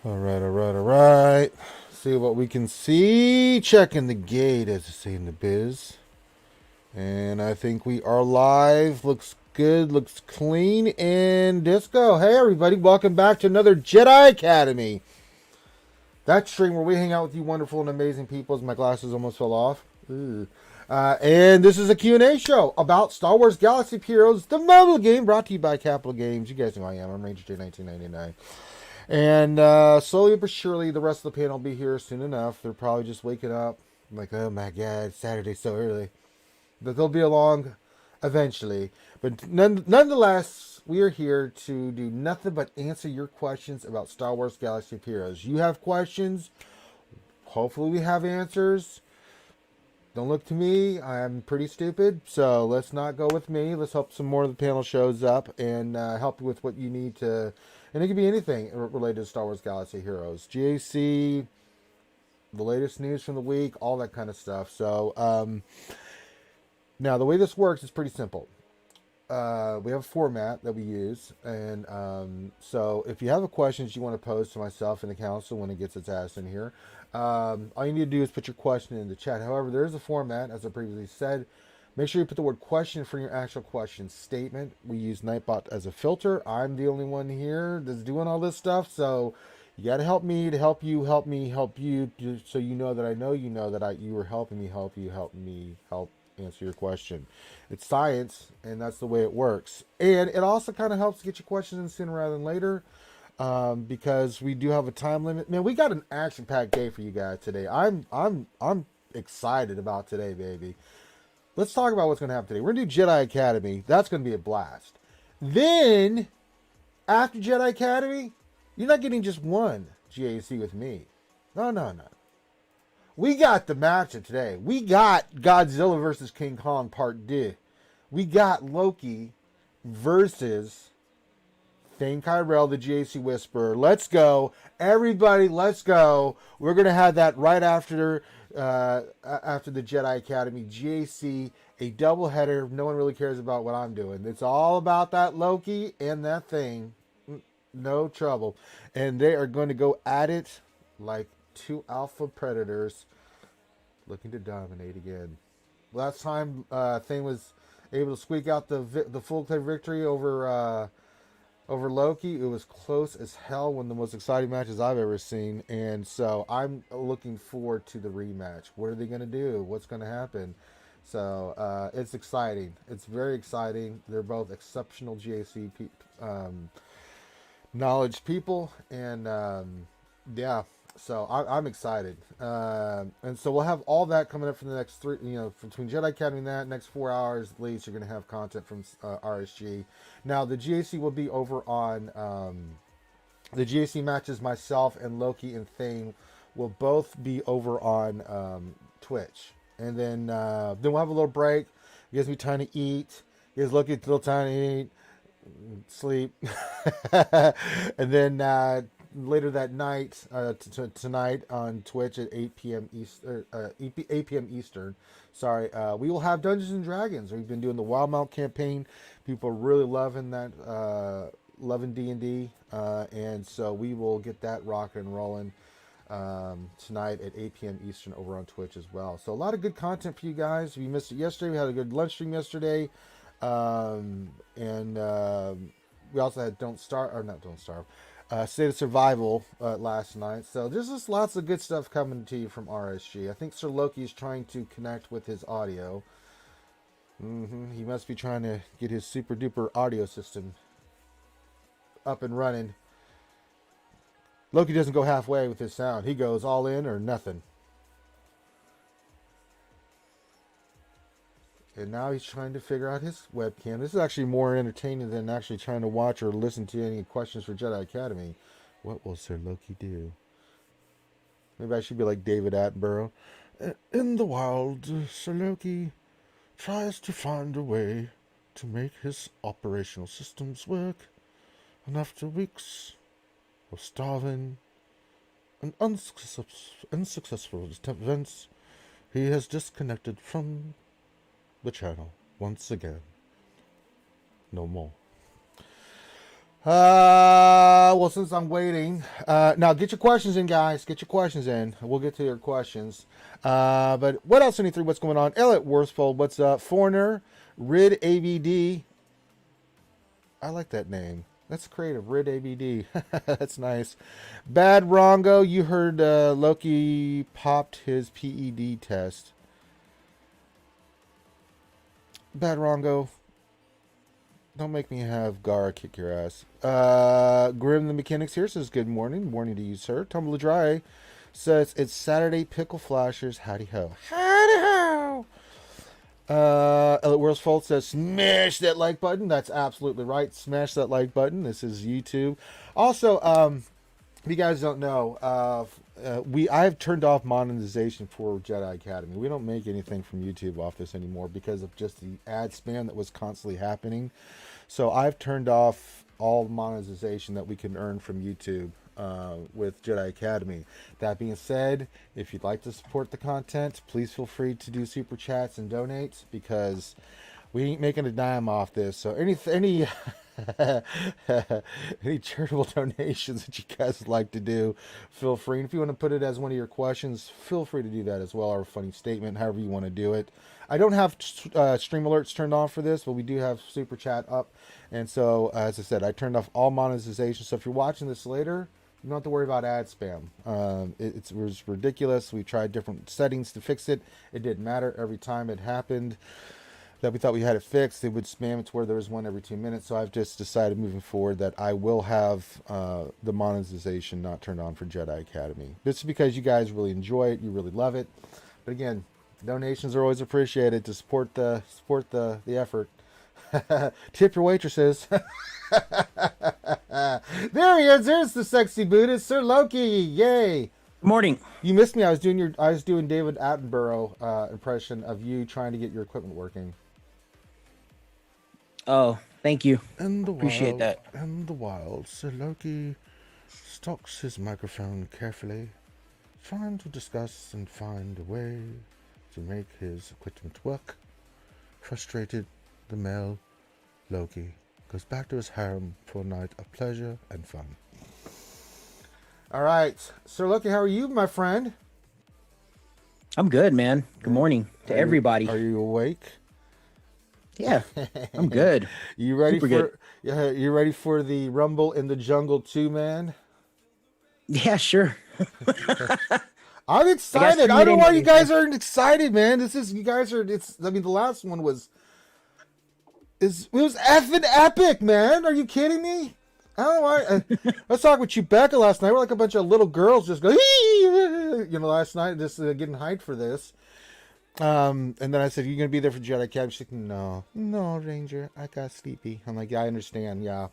All right, all right, all right. See what we can see. Checking the gate, as they say in the biz. And I think we are live. Looks good, looks clean. And disco. Hey, everybody. Welcome back to another Jedi Academy. That stream where we hang out with you wonderful and amazing people as my glasses almost fell off. And this is a Q&A show about Star Wars Galaxy of Heroes, the mobile game brought to you by Capital Games. You guys know who I am. I'm Ranger J 1999. And slowly but surely, the rest of the panel will be here soon enough. They're probably just waking up. I'm like, oh my god, it's Saturday so early. But they'll be along eventually. But nonetheless, we are here to do nothing but answer your questions about Star Wars Galaxy of Heroes. You have questions. Hopefully we have answers. Don't look to me. I'm pretty stupid. So let's not go with me. Let's hope some more of the panel shows up and help you with what you need to. And it could be anything related to Star Wars Galaxy Heroes. GAC, the latest news from the week, all that kind of stuff. So, now the way this works is pretty simple. We have a format that we use. And so if you have a questions you want to pose to myself and the council when it gets its ass in here, all you need to do is put your question in the chat. However, there is a format, as I previously said. Make sure you put the word question for your actual question statement. We use Nightbot as a filter. I'm the only one here that's doing all this stuff. So you got to help me to help you, help me, help you. So you know that I know you know that you are helping me, help you, help me, help answer your question. It's science, and that's the way it works. And it also kind of helps get your questions in sooner rather than later. Because we do have a time limit. Man, we got an action-packed day for you guys today. I'm excited about today, baby. Let's talk about what's going to happen today. We're going to do Jedi Academy. That's going to be a blast. Then, after Jedi Academy, you're not getting just one GAC with me. No. We got the matchup today. We got Godzilla versus King Kong Part 2. We got Loki versus Thane Kyrell, the GAC Whisperer. Let's go. Everybody, let's go. We're going to have that right after the Jedi Academy. GAC, a doubleheader. No one really cares about what I'm doing. It's all about that Loki and that thing. No trouble. And they are going to go at it like two alpha predators looking to dominate again. Last time, Thane was able to squeak out the full clear victory over Loki. It was close as hell, one of the most exciting matches I've ever seen. And so I'm looking forward to the rematch. What are they going to do? What's going to happen? So it's exciting. It's very exciting. They're both exceptional GAC knowledge people. And yeah, so I'm excited. And so we'll have all that coming up for the next three, between Jedi Academy and that, next 4 hours at least, you're going to have content from RSG. Now, the GAC will be over on the GAC matches. Myself and Loki and Thane will both be over on Twitch. And then we'll have a little break. You guys be time to eat. You guys look at a little time to eat, sleep. And then later that night, tonight on Twitch at 8 p.m. Eastern. Sorry, we will have Dungeons and Dragons. We've been doing the Wildmount campaign. People are really loving that, loving D&D, and so we will get that rocking and rolling tonight at 8 p.m. Eastern over on Twitch as well. So a lot of good content for you guys. If you missed it yesterday, we had a good lunch stream yesterday, and we also had State of Survival last night. So there's just lots of good stuff coming to you from RSG. I think Sir Loki is trying to connect with his audio. He must be trying to get his super duper audio system up and running. Loki doesn't go halfway with his sound. He goes all in or nothing. And now he's trying to figure out his webcam. This is actually more entertaining than actually trying to watch or listen to any questions for Jedi Academy. What will Sir Loki do? Maybe I should be like David Attenborough. In the wild, Sir Loki tries to find a way to make his operational systems work. And after weeks of starving and unsuccessful attempts, he has disconnected from the channel once again. No more. Well, since I'm waiting, now get your questions in, guys. Get your questions in. We'll get to your questions. But what else? 23. What's going on? Elliot Worsfold. What's up? Foreigner. Rid ABD. I like that name. That's creative. Rid ABD. That's nice. Bad Rongo. You heard Loki popped his PED test. Bad Rongo. Don't make me have Gara kick your ass. Grim the Mechanics here says, good morning. Morning to you, sir. Tumble Dry says, it's Saturday Pickle Flashers. Howdy ho. Howdy ho. Elliot Worsfold says, smash that like button. That's absolutely right. Smash that like button. This is YouTube. Also, if you guys don't know, I've turned off monetization for Jedi Academy. We don't make anything from YouTube off this anymore because of just the ad spam that was constantly happening. So I've turned off all monetization that we can earn from YouTube with Jedi Academy. That being said, if you'd like to support the content, please feel free to do super chats and donates because we ain't making a dime off this. So any any charitable donations that you guys would like to do, feel free. And if you want to put it as one of your questions, feel free to do that as well, or a funny statement, however you want to do it. I don't have stream alerts turned on for this, but we do have super chat up. And so, as I said, I turned off all monetization. So if you're watching this later, you don't have to worry about ad spam. It was ridiculous. We tried different settings to fix it. It didn't matter. Every time it happened that we thought we had it fixed, it would spam it to where there was one every 2 minutes. So I've just decided moving forward that I will have the monetization not turned on for Jedi Academy. This is because you guys really enjoy it, you really love it. But again, donations are always appreciated to support the effort. Tip your waitresses. There he is. There's the sexy Buddhist, Sir Loki. Yay! Good morning. You missed me. I was doing David Attenborough impression of you trying to get your equipment working. Oh, thank you. Appreciate that. In the wild, Sir Loki stalks his microphone carefully, trying to discuss and find a way to make his equipment work. Frustrated, the male Loki goes back to his harem for a night of pleasure and fun. All right, Sir Loki, how are you, my friend? I'm good, man. Good morning to everybody. Are you awake? Yeah, I'm good. You ready Super for? good. Yeah, you ready for the Rumble in the Jungle 2, man? Yeah, sure. I'm excited. I don't know why you guys aren't excited, man. You guys are. I mean, the last one was. It was effing epic, man. Are you kidding me? I don't know why. I was talking with Chewbacca last night. We're like a bunch of little girls just going, last night, just getting hyped for this. And then I said, "You gonna be there for Jedi Academy?" She's like, "No, Ranger. I got sleepy." I'm like, "Yeah, I understand. Yeah.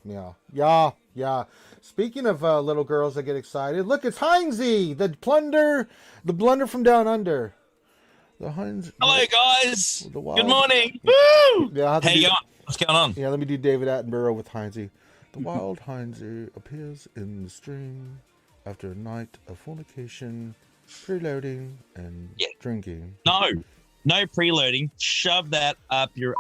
Speaking of little girls that get excited, look, it's Heinzie, the blunder from down under. The Heinz. Hello, guys. Good morning. Woo! Yeah, how you going? What's going on? Yeah, let me do David Attenborough with Heinzie. The wild Heinzie appears in the stream after a night of fornication, preloading, and drinking. No preloading. Shove that up your.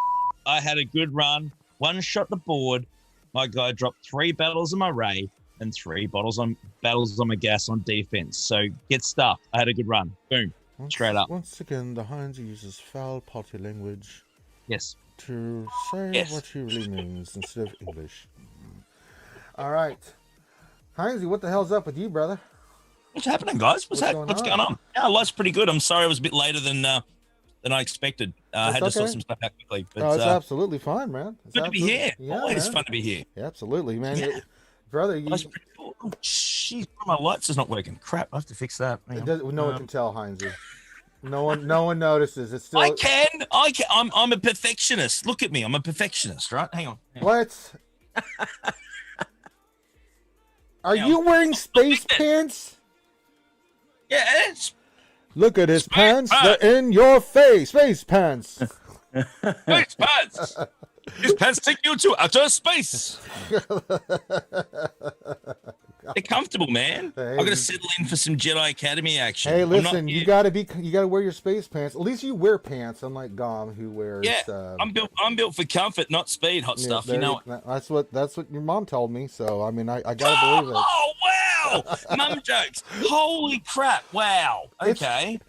I had a good run. One shot the board. My guy dropped 3 battles on my Ray and 3 battles on my gas on defense. So get stuffed. I had a good run. Boom. Straight up. Once again, the Heinzie uses foul party language. Yes. To say what he really means instead of English. All right, Heinzie, what the hell's up with you, brother? What's happening, guys? What's going on? Yeah, life's pretty good. I'm sorry I was a bit later than I expected. I had to sort some stuff out quickly. But, it's absolutely fine, man. It's good to be here. Yeah, always fun to be here. Yeah, absolutely, man. Yeah. Brother, you... Oh, jeez, my lights is not working. Crap, I have to fix that. No one can tell, Heinzie. No one notices. It's still. I can. I'm a perfectionist. Look at me. I'm a perfectionist, right? Hang on. What? Are you wearing space pants? Yeah, it's. Look at his pants. They're in your face. Space pants. Space pants. These pants take you to outer space. God They're comfortable, man. Hey, I've got to settle in for some Jedi Academy action. Hey, listen, you gotta wear your space pants. At least you wear pants, unlike Gom, who wears. Yeah, I'm built for comfort, not speed. Hot stuff, you know. That's what your mom told me. So I mean, I gotta believe it. Oh wow, mum jokes. Holy crap! Wow. Okay.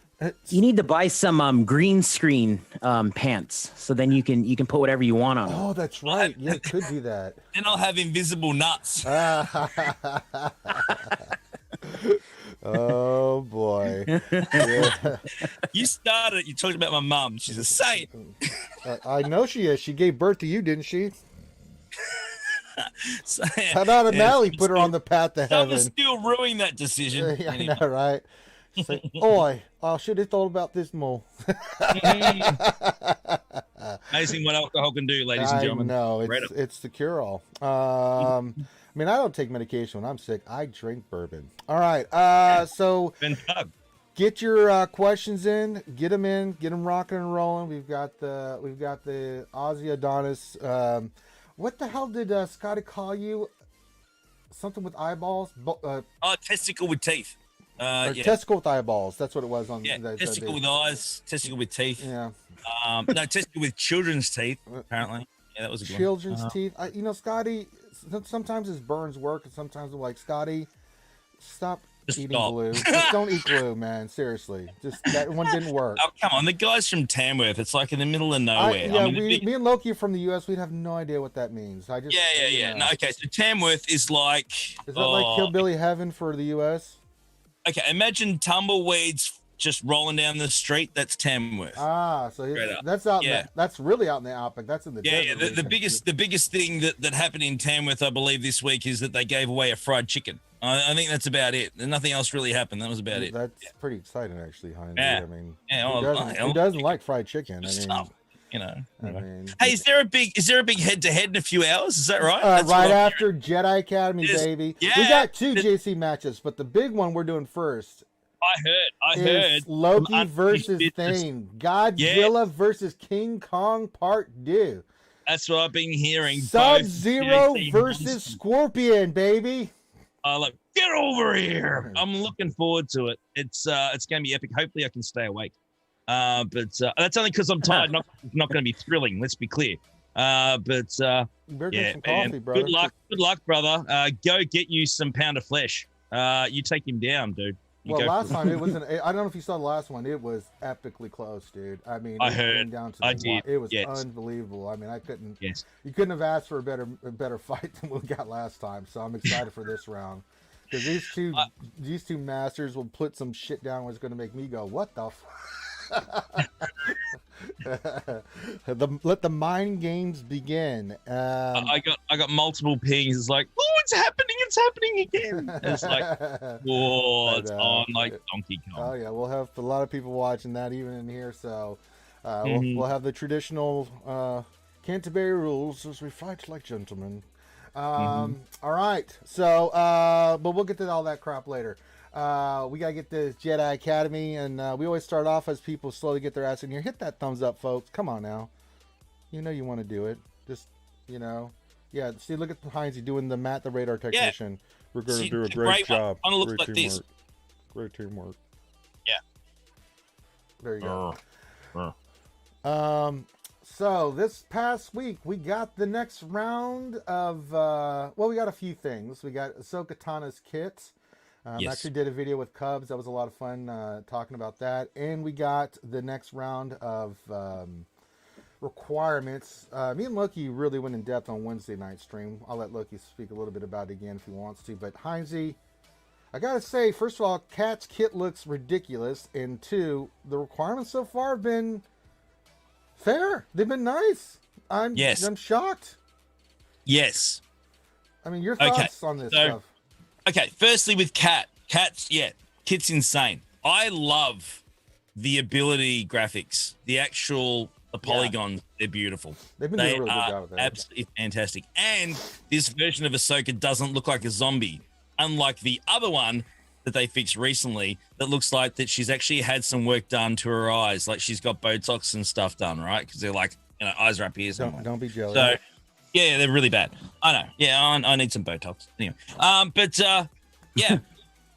You need to buy some green screen pants, so then you can put whatever you want on them. Oh, that's right. Yeah, it could do that. Then I'll have invisible nuts. Oh boy. Yeah. You started. You talked about my mum. She's a saint. I know she is. She gave birth to you, didn't she? So, How about O'Malley put her on the path to heaven? Someone's still ruining that decision. Yeah, anyway. I know, right? Like, oi, I should have thought about this more. Amazing what alcohol can do, ladies and gentlemen. No, it's the cure-all. I mean, I don't take medication when I'm sick. I drink bourbon. All right, so get your questions in, get them rocking and rolling. We've got the Ozzy Adonis. What the hell did Scotty call you? Something with eyeballs? Testicle with teeth. Testicle with eyeballs. That's what it was on. Testicle with eyes, testicle with teeth. Yeah. No, testicle with children's teeth. Apparently, yeah, that was a good children's teeth. Scotty. Sometimes his burns work, and sometimes I'm like, Scotty, stop eating glue. Just don't eat glue, man. Seriously, just that one didn't work. Oh come on, the guy's from Tamworth. It's like in the middle of nowhere. Me and Loki are from the U.S. We'd have no idea what that means. Yeah. No, okay, so Tamworth is like. Is that like hillbilly heaven for the U.S.? Okay, imagine tumbleweeds just rolling down the street. That's Tamworth. So that's out. Yeah. That's really out in the outback. That's in the the biggest thing that happened in Tamworth, I believe, this week is that they gave away a fried chicken. I think that's about it. Nothing else really happened. That was about it. That's pretty exciting, actually, Heinz. Yeah. I mean, who doesn't like fried chicken? Hey, is there a big head-to-head in a few hours? Is that right? Right after Jedi Academy, baby. Yeah, we got two JC matches, but the big one we're doing first. I heard. Loki versus Thane. Godzilla versus King Kong Part 2. That's what I've been hearing. Sub-Zero versus Scorpion, baby. Get over here. I'm looking forward to it. It's going to be epic. Hopefully I can stay awake. But that's only because I'm tired. Not going to be thrilling. Let's be clear. Get some coffee, brother. Good luck, brother. Go get you some pound of flesh. You take him down, dude. Last time it was I don't know if you saw the last one. It was epically close, dude. I mean, I heard. Down to it was unbelievable. I mean, I couldn't. Yes. You couldn't have asked for a better fight than we got last time. So I'm excited for this round because these two masters will put some shit down where it's going to make me go, what the. Let the mind games begin. I got multiple pings. It's like, oh, it's happening again. It's like, whoa, it's on like Donkey Kong. Oh yeah, we'll have a lot of people watching that even in here. So we'll have the traditional Canterbury rules as we fight like gentlemen. All right, so but we'll get to all that crap later. We got to get this Jedi Academy, and we always start off as people slowly get their ass in here. Hit that thumbs up, folks. Come on now. You know you want to do it. Just, yeah, see, look at Heinz doing the Matt the Radar Technician. Yeah. We're going to do a great job. I'm going to look like this. Great teamwork. Yeah. There you go. So this past week, we got the next round of, we got a few things. We got Ahsoka Tano's kit. Actually did a video with Cubs. That was a lot of fun talking about that. And we got the next round of requirements. Me and Loki really went in depth on Wednesday night stream. I'll let Loki speak a little bit about it again if he wants to. But Heinzie, I got to say, first of all, Kat's kit looks ridiculous. And two, the requirements so far have been fair. They've been nice. I'm shocked. Yes. I mean, your thoughts on this stuff? Okay, firstly with Kat's kit's insane. I love the ability graphics, the polygons. They're beautiful. They've been doing a really good job with that. Absolutely fantastic. And this version of Ahsoka doesn't look like a zombie, unlike the other one that they fixed recently that looks like that she's actually had some work done to her eyes, like she's got Botox and stuff done, right? Because they're like, eyes are up here somewhere. Don't be jealous. So, yeah, they're really bad. I know. Yeah, I need some Botox. Anyway, but Yeah.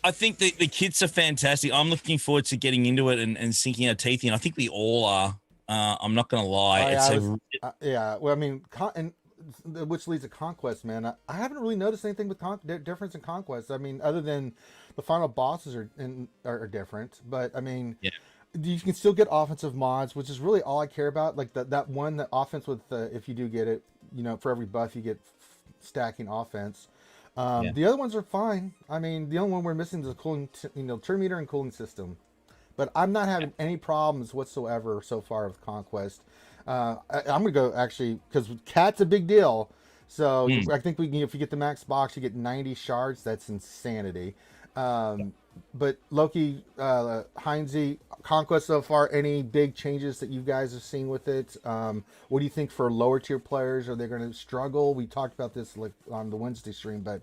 I think the kits are fantastic. I'm looking forward to getting into it and sinking our teeth in. I think we all are. I'm not going to lie. Yeah. Well, I mean, which leads to Conquest, man. I haven't really noticed anything with difference in Conquest. I mean, other than the final bosses are different, but I mean, yeah. You can still get offensive mods, which is really all I care about. Like that offense with if you do get it, for every buff you get stacking offense. The other ones are fine. I mean, the only one we're missing is a cooling, turn meter and cooling system. But I'm not having any problems whatsoever so far with Conquest. I'm gonna go actually because cat's a big deal. So I think if you get the max box, you get 90 shards. That's insanity. But Loki, Heinze, Conquest so far, any big changes that you guys have seen with it? What do you think for lower tier players? Are they going to struggle? We talked about this on the Wednesday stream, but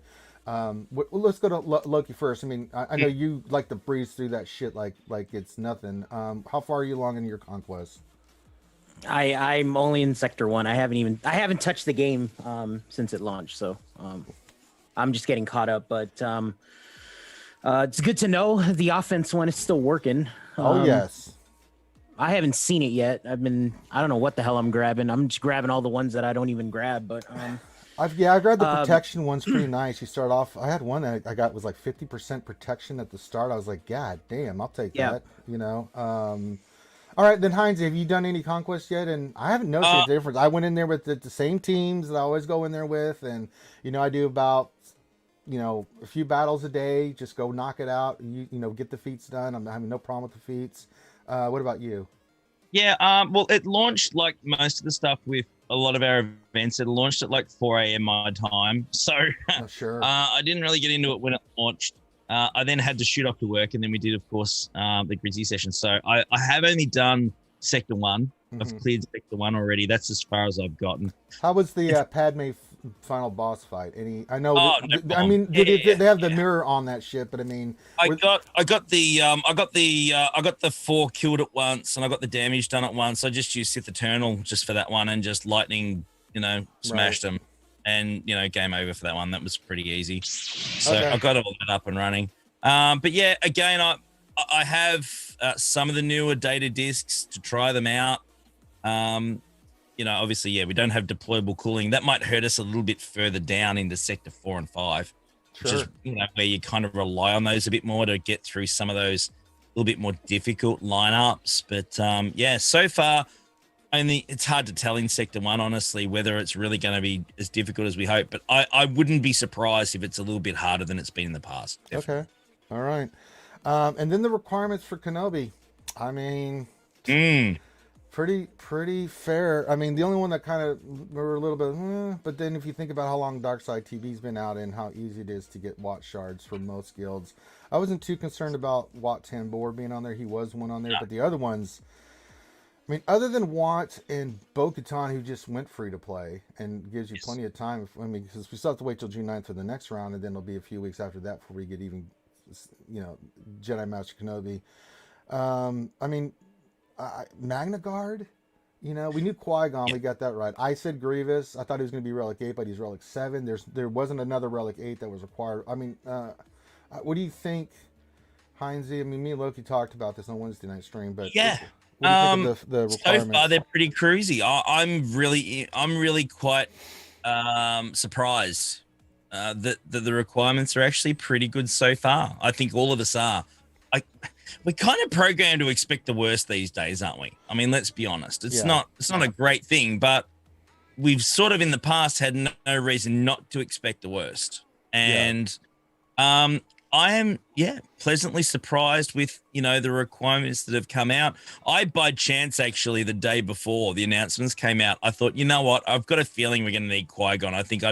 let's go to Loki first. I mean, I know you like to breeze through that shit like it's nothing. How far are you along in your Conquest? I'm only in Sector 1. I haven't touched the game since it launched, so I'm just getting caught up. But it's good to know the offense one is still working. Yes. I haven't seen it yet. I don't know what the hell I'm grabbing. I'm just grabbing all the ones that I don't even grab. But I grabbed the protection one's pretty nice. You start off. I had one that I got was like 50% protection at the start. I was like, God damn, I'll take that. All right, then Heinz, have you done any Conquest yet? And I haven't noticed a difference. I went in there with the same teams that I always go in there with, and I do about a few battles a day. Just go knock it out. Get the feats done. I'm having no problem with the feats. What about you? Yeah. Well, it launched like most of the stuff with a lot of our events. It launched at like 4 a.m. my time, so sure. I didn't really get into it when it launched. I then had to shoot off to work, and then we did, of course, the Grizzly session. So I have only done Sector 1. I've cleared Sector 1 already. That's as far as I've gotten. How was the Padme final boss fight? I know. No I mean, they have the mirror on that shit, but I mean, I got the 4 killed at once, and I got the damage done at once. I just used Sith Eternal just for that one, and just lightning, smashed them. And, game over for that one. That was pretty easy. So okay. I got all that up and running. But yeah, again, I have some of the newer data discs to try them out. Obviously, yeah, we don't have deployable cooling. That might hurt us a little bit further down into Sector 4 and 5, which is, where you kind of rely on those a bit more to get through some of those little bit more difficult lineups. But yeah, so far, it's hard to tell in Sector 1, honestly, whether it's really going to be as difficult as we hope. But I wouldn't be surprised if it's a little bit harder than it's been in the past. Definitely. Okay. All right. And then the requirements for Kenobi. I mean, pretty fair. I mean, the only one that kind of were a little bit, but then if you think about how long Darkside TV's been out and how easy it is to get Watt shards for most guilds, I wasn't too concerned about Watt Tambor being on there. He was one on there, but the other ones, I mean, other than Watt and Bo-Katan, who just went free to play and gives you plenty of time. Because we still have to wait till June 9th for the next round, and then it'll be a few weeks after that before we get even, Jedi Master Kenobi. I mean, Magna Guard, we knew Qui-Gon, we got that right. I said Grievous. I thought he was going to be Relic 8, but he's Relic 7. There wasn't another Relic 8 that was required. I mean, what do you think, Heinze? I mean, me and Loki talked about this on Wednesday night stream, but yeah. What do you think of the requirements? So far, they're pretty cruisy. I'm really quite surprised that the requirements are actually pretty good so far. I think all of us are. We're kind of programmed to expect the worst these days, aren't we? I mean, let's be honest. It's not a great thing, but we've sort of in the past had no reason not to expect the worst. And I am, pleasantly surprised with, the requirements that have come out. By chance, actually, the day before the announcements came out, I thought, you know what? I've got a feeling we're going to need Qui-Gon. I think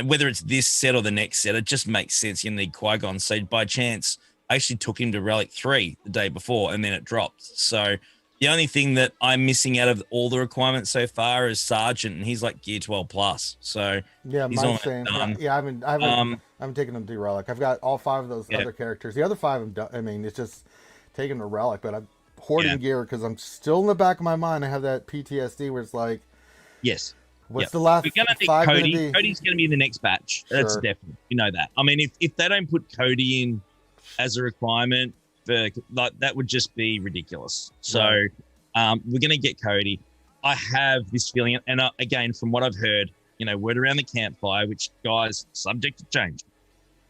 whether it's this set or the next set, it just makes sense you need Qui-Gon. So by chance, I actually took him to Relic 3 the day before, and then it dropped. So the only thing that I'm missing out of all the requirements so far is Sergeant, and he's like Gear 12 plus. So yeah, he's mine's same. Yeah, I haven't taken him to Relic. I've got all 5 of those other characters. The other 5 have done. I mean, it's just taking to Relic, but I'm hoarding gear because I'm still in the back of my mind. I have that PTSD where it's like, yes, What's the last We're gonna need 5 Cody. gonna be? Cody's gonna be in the next batch. That's Sure. definite. You know that. I mean, if they don't put Cody in as a requirement for like that would just be ridiculous. So we're gonna get Cody. I have this feeling, and again, from what I've heard, word around the campfire, which guys subject to change.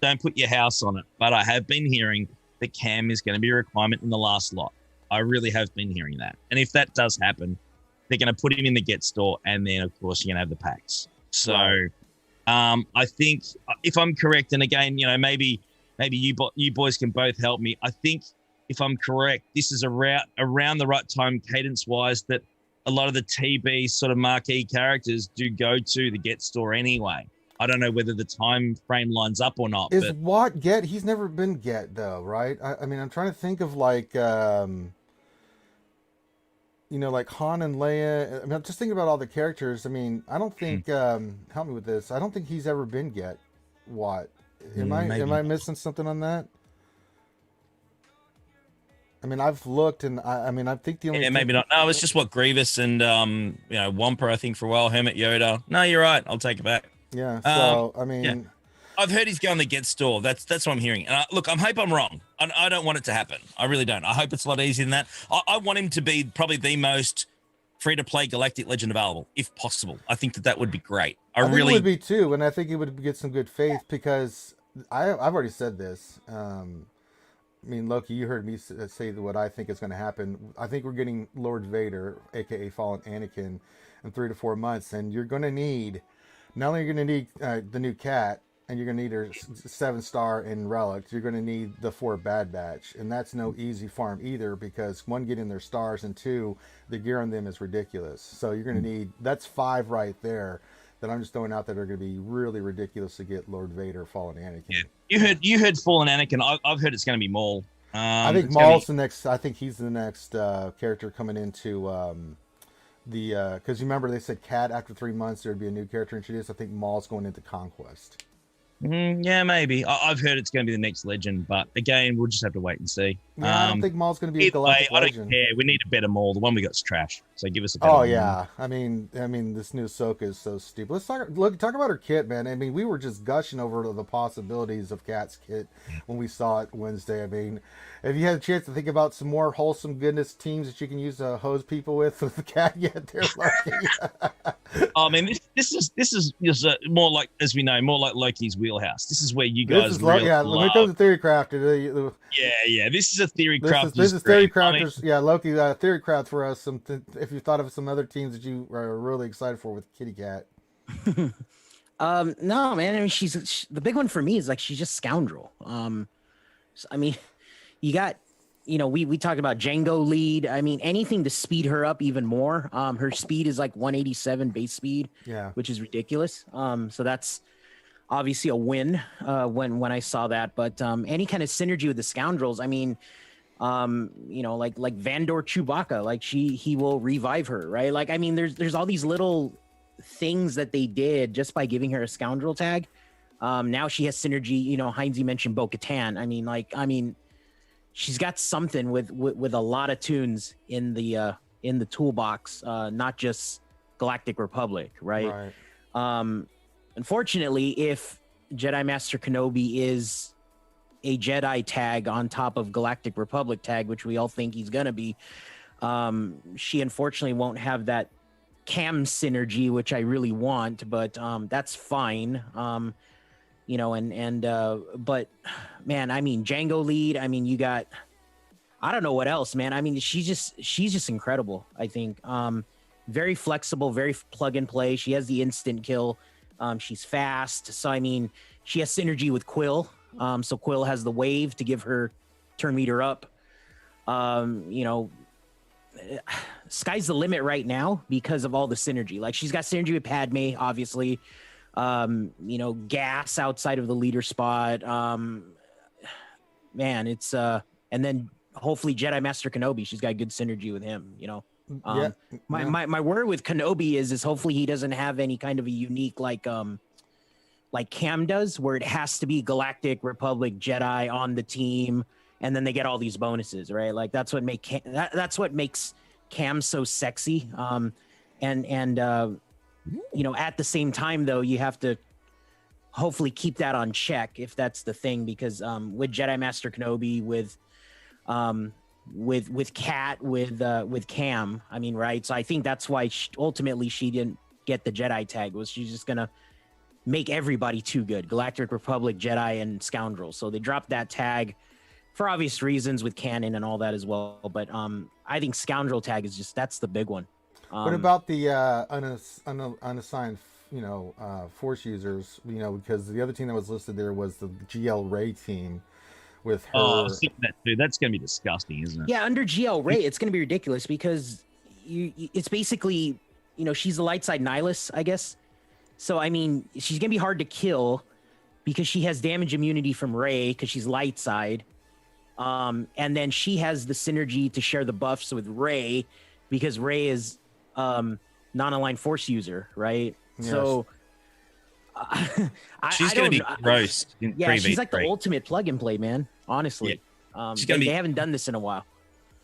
Don't put your house on it, but I have been hearing that Cam is going to be a requirement in the last lot. I really have been hearing that, and if that does happen, they're going to put him in the get store, and then of course you're going to have the packs. So, I think if I'm correct, and again, maybe you boys can both help me. I think if I'm correct, this is around the right time cadence-wise that a lot of the TB sort of marquee characters do go to the get store anyway. I don't know whether the time frame lines up or not. Is Watt get? He's never been get though, right? I mean, I'm trying to think of like, like Han and Leia. I mean, I'm just thinking about all the characters. I mean, I don't think. Help me with this. I don't think he's ever been get Watt. Am I missing something on that? I mean, I've looked, and I think the only maybe not. No, it's just what Grievous and Wampa, I think for a while, Hermit Yoda. No, you're right. I'll take it back. Yeah. So I mean, yeah. I've heard he's going to get store. That's what I'm hearing. And look, I hope I'm wrong. I don't want it to happen. I really don't. I hope it's a lot easier than that. I want him to be probably the most free-to-play Galactic Legend available, if possible. I think that would be great. I think it would be too, and I think it would get some good faith because I've already said this. I mean, Loki, you heard me say what I think is going to happen. I think we're getting Lord Vader, aka Fallen Anakin, in 3 to 4 months, and you're going to need. Not only are you going to need the new cat, and you're going to need her 7-star in Relics, you're going to need the 4 Bad Batch. And that's no easy farm either because 1, getting their stars, and 2, the gear on them is ridiculous. So you're going to need, that's 5 right there that I'm just throwing out that are going to be really ridiculous to get Lord Vader, Fallen Anakin. Yeah. You heard Fallen Anakin. I've heard it's going to be Maul. I think Maul's the next, I think he's the next character coming into... because you remember they said Cat after 3 months there'd be a new character introduced. I think Maul's going into Conquest. Yeah, maybe. I've heard it's going to be the next Legend, but again, we'll just have to wait and see. Yeah, I don't think Maul's going to be a Galactic Legend. I don't care. We need a better Maul. The one we got's trash. So give us a better Oh one. yeah, I mean, this new Ahsoka is so stupid. Let's talk about her kit, man. I mean, we were just gushing over the possibilities of Kat's kit when we saw it Wednesday. I mean, have you had a chance to think about some more wholesome goodness teams that you can use to hose people with the Cat yet? There, Loki. I mean, this is more like, as we know, more like Loki's wheelhouse. This is where you guys really love. When it comes to Theory Crafted, yeah. This is a Theory Craft. This is Theory Crafters. Loki, Theory Craft for us. If you thought of some other teams that you are really excited for with Kitty Cat. No, man. I mean, she's the big one for me is like she's just scoundrel. I mean, you got, we talked about Django lead. I mean, anything to speed her up even more. Her speed is like 187 base speed, which is ridiculous. So that's obviously a win when I saw that. But any kind of synergy with the scoundrels, I mean, like Vandor Chewbacca, like he will revive her, right? Like, I mean, there's all these little things that they did just by giving her a scoundrel tag. Now she has synergy. Heinze mentioned Bo-Katan. I mean, she's got something with a lot of tunes in the toolbox, not just Galactic Republic, right? Unfortunately, if Jedi Master Kenobi is a Jedi tag on top of Galactic Republic tag, which we all think he's gonna be, she unfortunately won't have that cam synergy, which I really want, but that's fine. But man, I mean, Django lead, I mean, you got, I don't know what else, man. I mean, she's just incredible. I think, very flexible, very plug and play. She has the instant kill. She's fast. So, I mean, she has synergy with Quill. So Quill has the wave to give her turn meter up. Sky's the limit right now because of all the synergy. Like, she's got synergy with Padme, obviously. Gas outside of the leader spot. Man, it's and then hopefully Jedi Master Kenobi. She's got good synergy with him. My word with Kenobi is hopefully he doesn't have any kind of a unique like Cam does, where it has to be Galactic Republic Jedi on the team, and then they get all these bonuses, right? Like that's what makes Cam so sexy. At the same time, though, you have to hopefully keep that on check if that's the thing, because with Jedi Master Kenobi, with Kat, with Cam, I mean, right? So I think that's why ultimately she didn't get the Jedi tag. Was she's just gonna make everybody too good? Galactic Republic, Jedi, and Scoundrel. So they dropped that tag for obvious reasons with canon and all that as well. But I think Scoundrel tag is that's the big one. What about the unassigned, force users? Because the other team that was listed there was the GL Ray team with her. Oh, I was thinking that too. That's going to be disgusting, isn't it? Yeah, under GL Ray, it's going to be ridiculous because it's basically, she's the light side Nihilus, I guess. So, I mean, she's going to be hard to kill because she has damage immunity from Ray because she's light side. And then she has the synergy to share the buffs with Ray because Ray is non-aligned force user, right? Yes. So she's going to be gross. Yeah, she's like the ultimate plug and play, man. Honestly, they haven't done this in a while.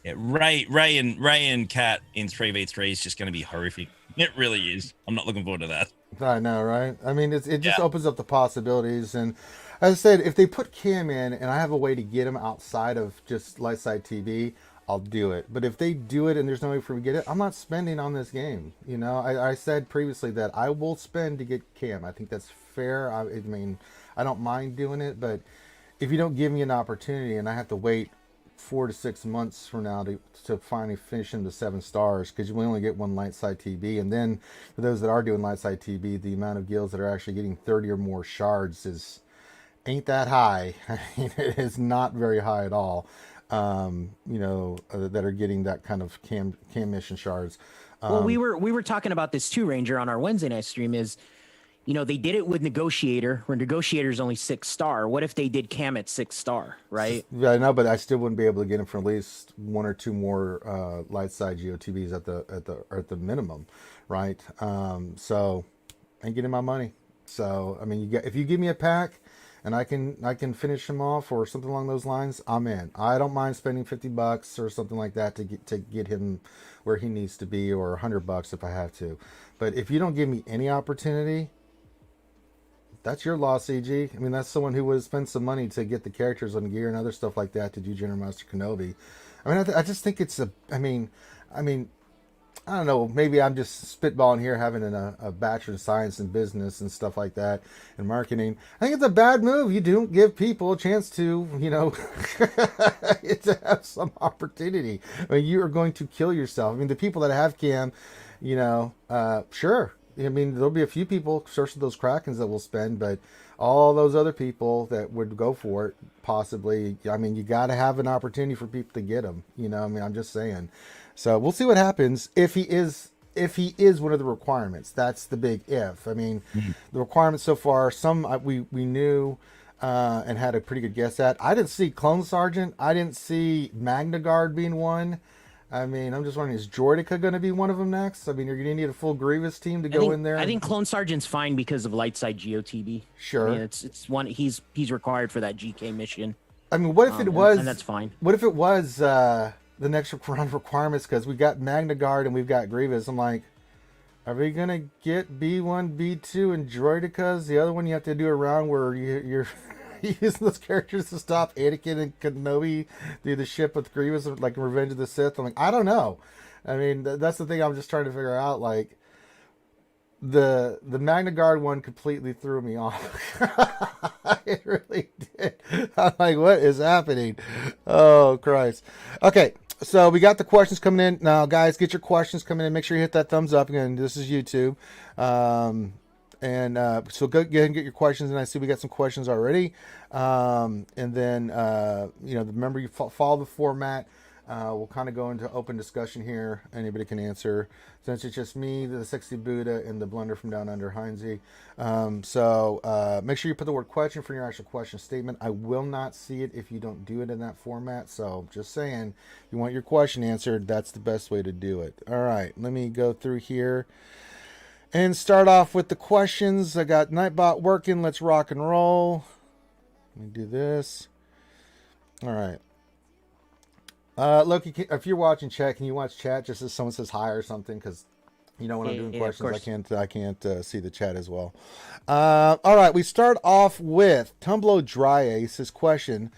Yeah, Ray and Kat in 3v3 is just going to be horrific. It really is. I'm not looking forward to that. I know, right? I mean, it just opens up the possibilities. And as I said, if they put Cam in and I have a way to get him outside of just light side TV, I'll do it. But if they do it and there's no way for me to get it, I'm not spending on this game. I said previously that I will spend to get Cam. I think that's fair. I mean, I don't mind doing it, but if you don't give me an opportunity and I have to wait 4 to 6 months from now to finally finish in the 7 stars, because we only get one light side TB, and then for those that are doing light side TB, the amount of guilds that are actually getting 30 or more shards ain't that high. I mean, it is not very high at all. That are getting that kind of cam mission shards. Well, we were talking about this too, Ranger, on our Wednesday night stream. Is they did it with Negotiator, where Negotiator is only 6 star. What if they did Cam at 6 star, right? Yeah, I know, but I still wouldn't be able to get him for at least 1 or 2 more light side GOTBs at the minimum, right? So I ain't getting my money. So I mean, if you give me a pack and I can finish him off or something along those lines, I'm in. I don't mind spending $50 or something like that to get him where he needs to be, or $100 if I have to. But if you don't give me any opportunity, that's your loss, CG. I mean, that's someone who would spend some money to get the characters on gear and other stuff like that to do General Master Kenobi. I mean, I just think it's I mean, I don't know, maybe I'm just spitballing here, having a bachelor in science and business and stuff like that and marketing. I think it's a bad move. You don't give people a chance to, to have some opportunity. I mean, you are going to kill yourself. I mean, the people that have Cam, sure. I mean, there'll be a few people, especially those Krakens, that will spend, but all those other people that would go for it, possibly, I mean, you got to have an opportunity for people to get them. I mean, I'm just saying. So we'll see what happens if he is one of the requirements. That's the big if. I mean, the requirements so far, some we knew and had a pretty good guess at. I didn't see Clone Sergeant. I didn't see Magna Guard being one. I mean, I'm just wondering, is Droideka going to be one of them next? I mean, you're going to need a full Grievous team to go in there. I think Clone Sergeant's fine because of light side GOTB. Sure, I mean, it's one he's required for that GK mission. I mean, what if it was? And that's fine. What if it was the next round of requirements, because we've got Magna Guard and we've got Grievous? I'm like, are we gonna get B1, B2, and Droidekas? The other one you have to do a round where you're using those characters to stop Anakin and Kenobi through the ship with Grievous, like Revenge of the Sith. I'm like, I don't know. I mean, that's the thing I'm just trying to figure out. Like, the Magna Guard one completely threw me off. It really did. I'm like, what is happening? Oh, Christ. Okay. So we got the questions coming in now, guys. Get your questions coming in. Make sure you hit that thumbs up. Again, this is YouTube, so go ahead and get your questions. And I see we got some questions already. And then remember, you follow the format. We'll kind of go into open discussion here. Anybody can answer. Since it's just me, the Sexy Buddha, and the Blunder from Down Under, Heinze. So make sure you put the word question for your actual question statement. I will not see it if you don't do it in that format. So just saying, you want your question answered, that's the best way to do it. All right, let me go through here and start off with the questions. I got Nightbot working. Let's rock and roll. Let me do this. All right. Look, if you're watching chat, can you watch chat just as someone says hi or something? Because You know, when I'm doing Yeah, of questions, course. I can't see the chat as well. All right, we start off with Tumblo Dry Ace. His question: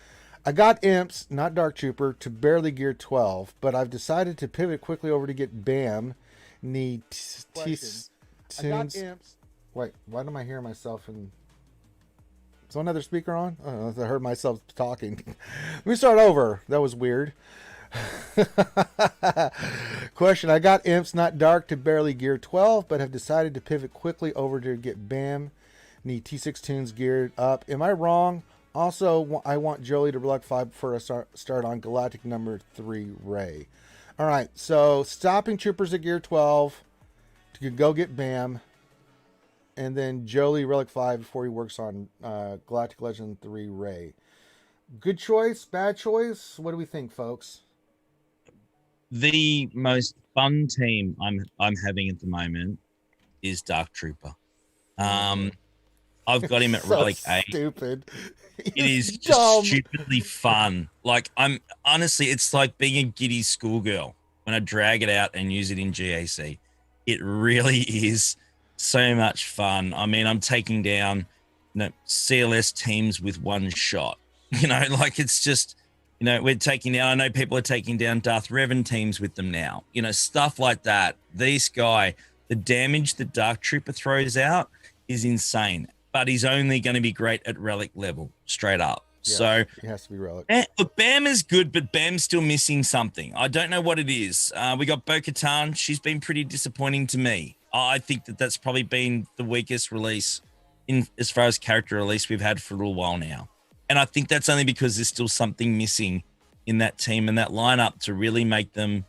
I got imps, not Dark Trooper, to barely gear 12, but I've decided to pivot quickly over to get BAM. Need tunes. Wait, why am I hearing myself? And is there another speaker on? I don't know. I heard myself talking. Let me start over. That was weird. Question: I got imps, not dark, to barely gear 12, but have decided to pivot quickly over to get BAM. Need T6 tunes geared up. Am I wrong? Also, I want Jolie to Relic 5 for a start on Galactic number 3 Ray. All right, so stopping troopers at gear 12 to go get BAM, and then Jolie Relic 5 before he works on Galactic Legend 3 Ray. Good choice, bad choice? What do we think, folks? The most fun team I'm having at the moment is Dark Trooper. I've got him at So Relic 8. stupid. It is dumb. just stupidly fun. Like, I'm honestly, it's like being a giddy schoolgirl when I drag it out and use it in GAC. It really is so much fun. I mean, I'm taking down CLS teams with one shot. Like, it's just, we're taking down, I know people are taking down Darth Revan teams with them now. Stuff like that. This guy, the damage that Dark Trooper throws out is insane. But he's only going to be great at Relic level, straight up. Yes, so he has to be Relic. Look, Bam is good, but Bam's still missing something. I don't know what it is. We got Bo-Katan. She's been pretty disappointing to me. I think that's probably been the weakest release in as far as character release we've had for a little while now. And I think that's only because there's still something missing in that team and that lineup to really make them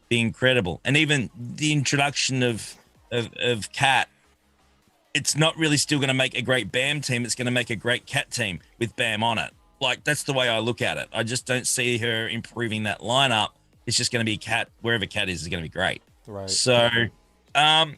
be incredible. And even the introduction of Cat, it's not really still going to make a great BAM team. It's going to make a great Cat team with BAM on it. Like, that's the way I look at it. I just don't see her improving that lineup. It's just going to be Cat. Wherever Cat is going to be great. Right. So,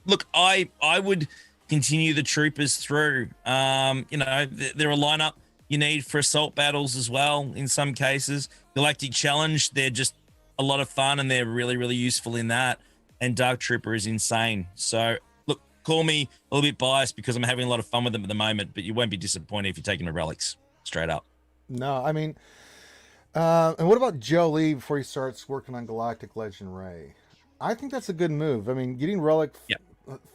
look, I would continue the troopers through. They're a lineup you need for assault battles as well in some cases. Galactic Challenge, they're just a lot of fun and they're really, really useful in that. And Dark Trooper is insane. So, call me a little bit biased because I'm having a lot of fun with them at the moment, but you won't be disappointed if you're taking the relics straight up. No, I mean, and what about Jolie before he starts working on Galactic Legend Ray? I think that's a good move. I mean, getting Relic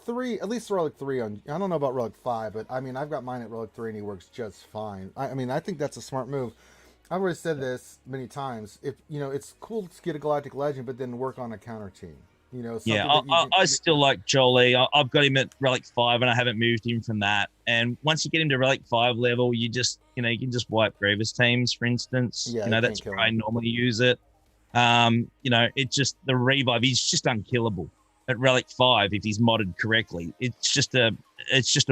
3, at least Relic 3 on, I don't know about Relic 5, but I mean, I've got mine at Relic 3 and he works just fine. I mean, I think that's a smart move. I've already said this many times. If, it's cool to get a Galactic Legend, but then work on a counter team. I still like Jolie. I've got him at Relic 5 and I haven't moved him from that. And once you get him to Relic 5 level, you just, you can just wipe Grievous teams, for instance. Yeah, that's where I normally use it. It's just the revive. He's just unkillable at Relic 5 if he's modded correctly. It's just a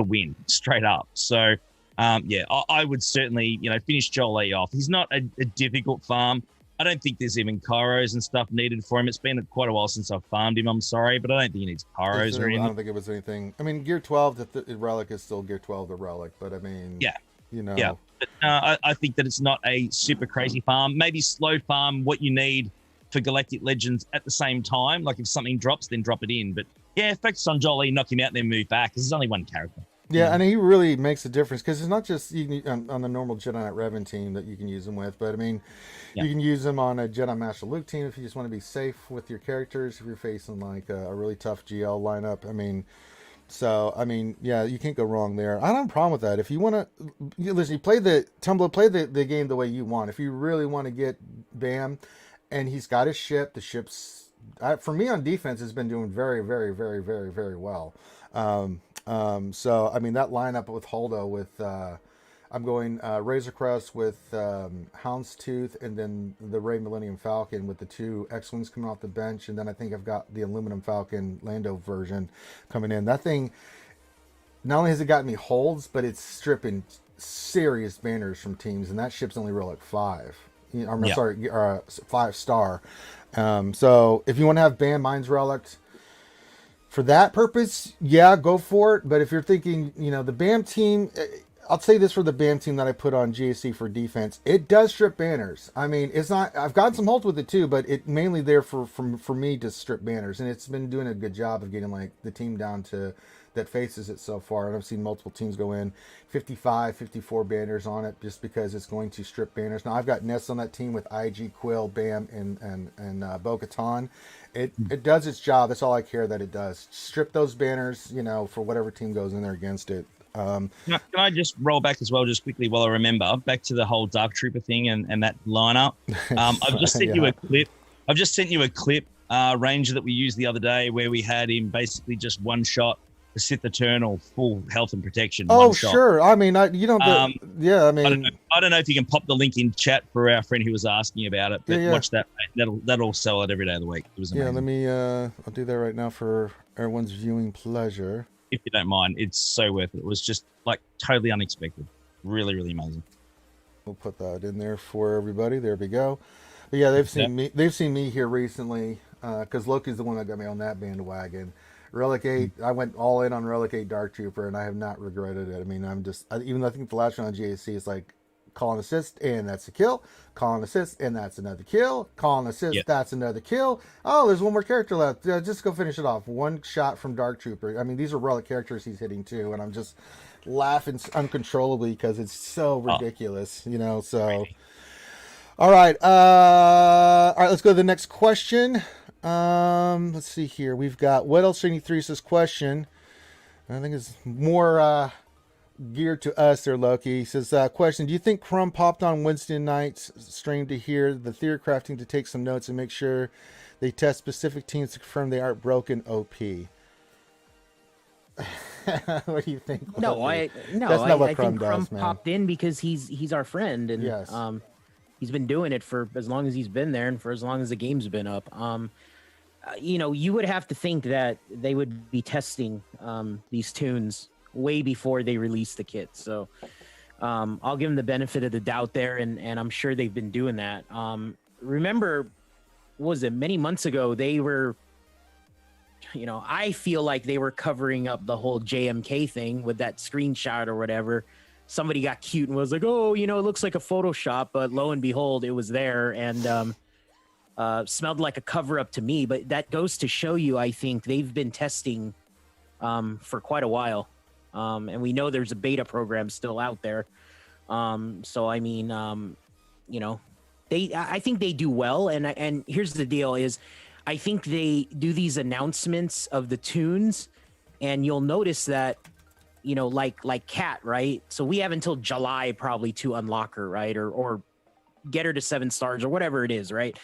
win straight up. So, I would certainly, finish Jolie off. He's not a difficult farm. I don't think there's even Kairos and stuff needed for him. It's been quite a while since I've farmed him. I'm sorry, but I don't think he needs Kairos or anything. I don't think it was anything. I mean, Gear 12, the Relic is still Gear 12, the Relic, but I mean, Yeah. But, I think that it's not a super crazy farm. Maybe slow farm what you need for Galactic Legends at the same time. Like if something drops, then drop it in. But yeah, focus on Jolie, knock him out, then move back because there's only one character. Yeah, and he really makes a difference because it's not just on the normal Jedi Knight Revan team that you can use him with, but I mean, you can use him on a Jedi Master Luke team if you just want to be safe with your characters. If you're facing like a really tough GL lineup, I mean, you can't go wrong there. I don't have a problem with that. If you want to listen, you play the game the way you want. If you really want to get Bam, and he's got his ship, the ship's for me on defense has been doing very, very, very, very, very well. So I mean that lineup with Holdo with I'm going Razor Crest with Houndstooth and then the Rey Millennium Falcon with the 2 X-Wings coming off the bench, and then I think I've got the Aluminum Falcon Lando version coming in. That thing, not only has it gotten me holds, but it's stripping serious banners from teams, and that ship's only Relic 5. Sorry, 5-star. So if you want to have Bam, mine's Relics. For that purpose, yeah, go for it. But if you're thinking, the BAM team, I'll say this for the BAM team that I put on GAC for defense. It does strip banners. I mean, it's not. I've gotten some holds with it too, but it mainly there for me to strip banners, and it's been doing a good job of getting like the team down to that faces it so far. And I've seen multiple teams go in 55, 54 banners on it just because it's going to strip banners. Now I've got Ness on that team with IG, Quill, BAM, and Bo-Katan. It does its job. That's all I care that it does. Strip those banners, for whatever team goes in there against it. Can I just roll back as well, just quickly while I remember, back to the whole Dark Trooper thing and that lineup. I've just sent you a clip. I've just sent you a clip, Ranger, that we used the other day where we had him basically just one shot to sit the turn or full health and protection. Oh, one shot. sure. I mean, I mean, I don't know if you can pop the link in chat for our friend who was asking about it, but watch that. That'll sell it every day of the week. It was amazing. Let me. I'll do that right now for everyone's viewing pleasure. If you don't mind, it's so worth it. It was just like totally unexpected. Really, really amazing. We'll put that in there for everybody. There we go. But yeah, they've seen me. They've seen me here recently because Loki's the one that got me on that bandwagon. Relic 8, I went all in on Relic 8 Dark Trooper, and I have not regretted it. I mean, even though I think the last one on GAC is like call and assist, and that's a kill. Call and assist, and that's another kill. Call and assist, that's another kill. Oh, there's one more character left. Just go finish it off. One shot from Dark Trooper. I mean, these are Relic characters he's hitting too, and I'm just laughing uncontrollably because it's so ridiculous, so. All right, let's go to the next question. Let's see here. We've got What Else 73 says question. I think it's more geared to us there, Loki. He says, question, do you think Crumb popped on Wednesday night's stream to hear the theory crafting to take some notes and make sure they test specific teams to confirm they aren't broken OP? What do you think? That's not what Crumb does, Crumb popped in because he's our friend, and yes. He's been doing it for as long as he's been there and for as long as the game's been up. You would have to think that they would be testing these tunes way before they release the kit. So I'll give them the benefit of the doubt there, and I'm sure they've been doing that. Remember, what was it, many months ago, they were, I feel like they were covering up the whole JMK thing with that screenshot or whatever. Somebody got cute and was like, oh, it looks like a Photoshop, but lo and behold, it was there and smelled like a cover up to me. But that goes to show you, I think they've been testing for quite a while. And we know there's a beta program still out there. So, I mean, I think they do well. And here's the deal is I think they do these announcements of the tunes and you'll notice that, like Cat, right? So we have until July probably to unlock her, right? Or get her to 7 stars or whatever it is, right?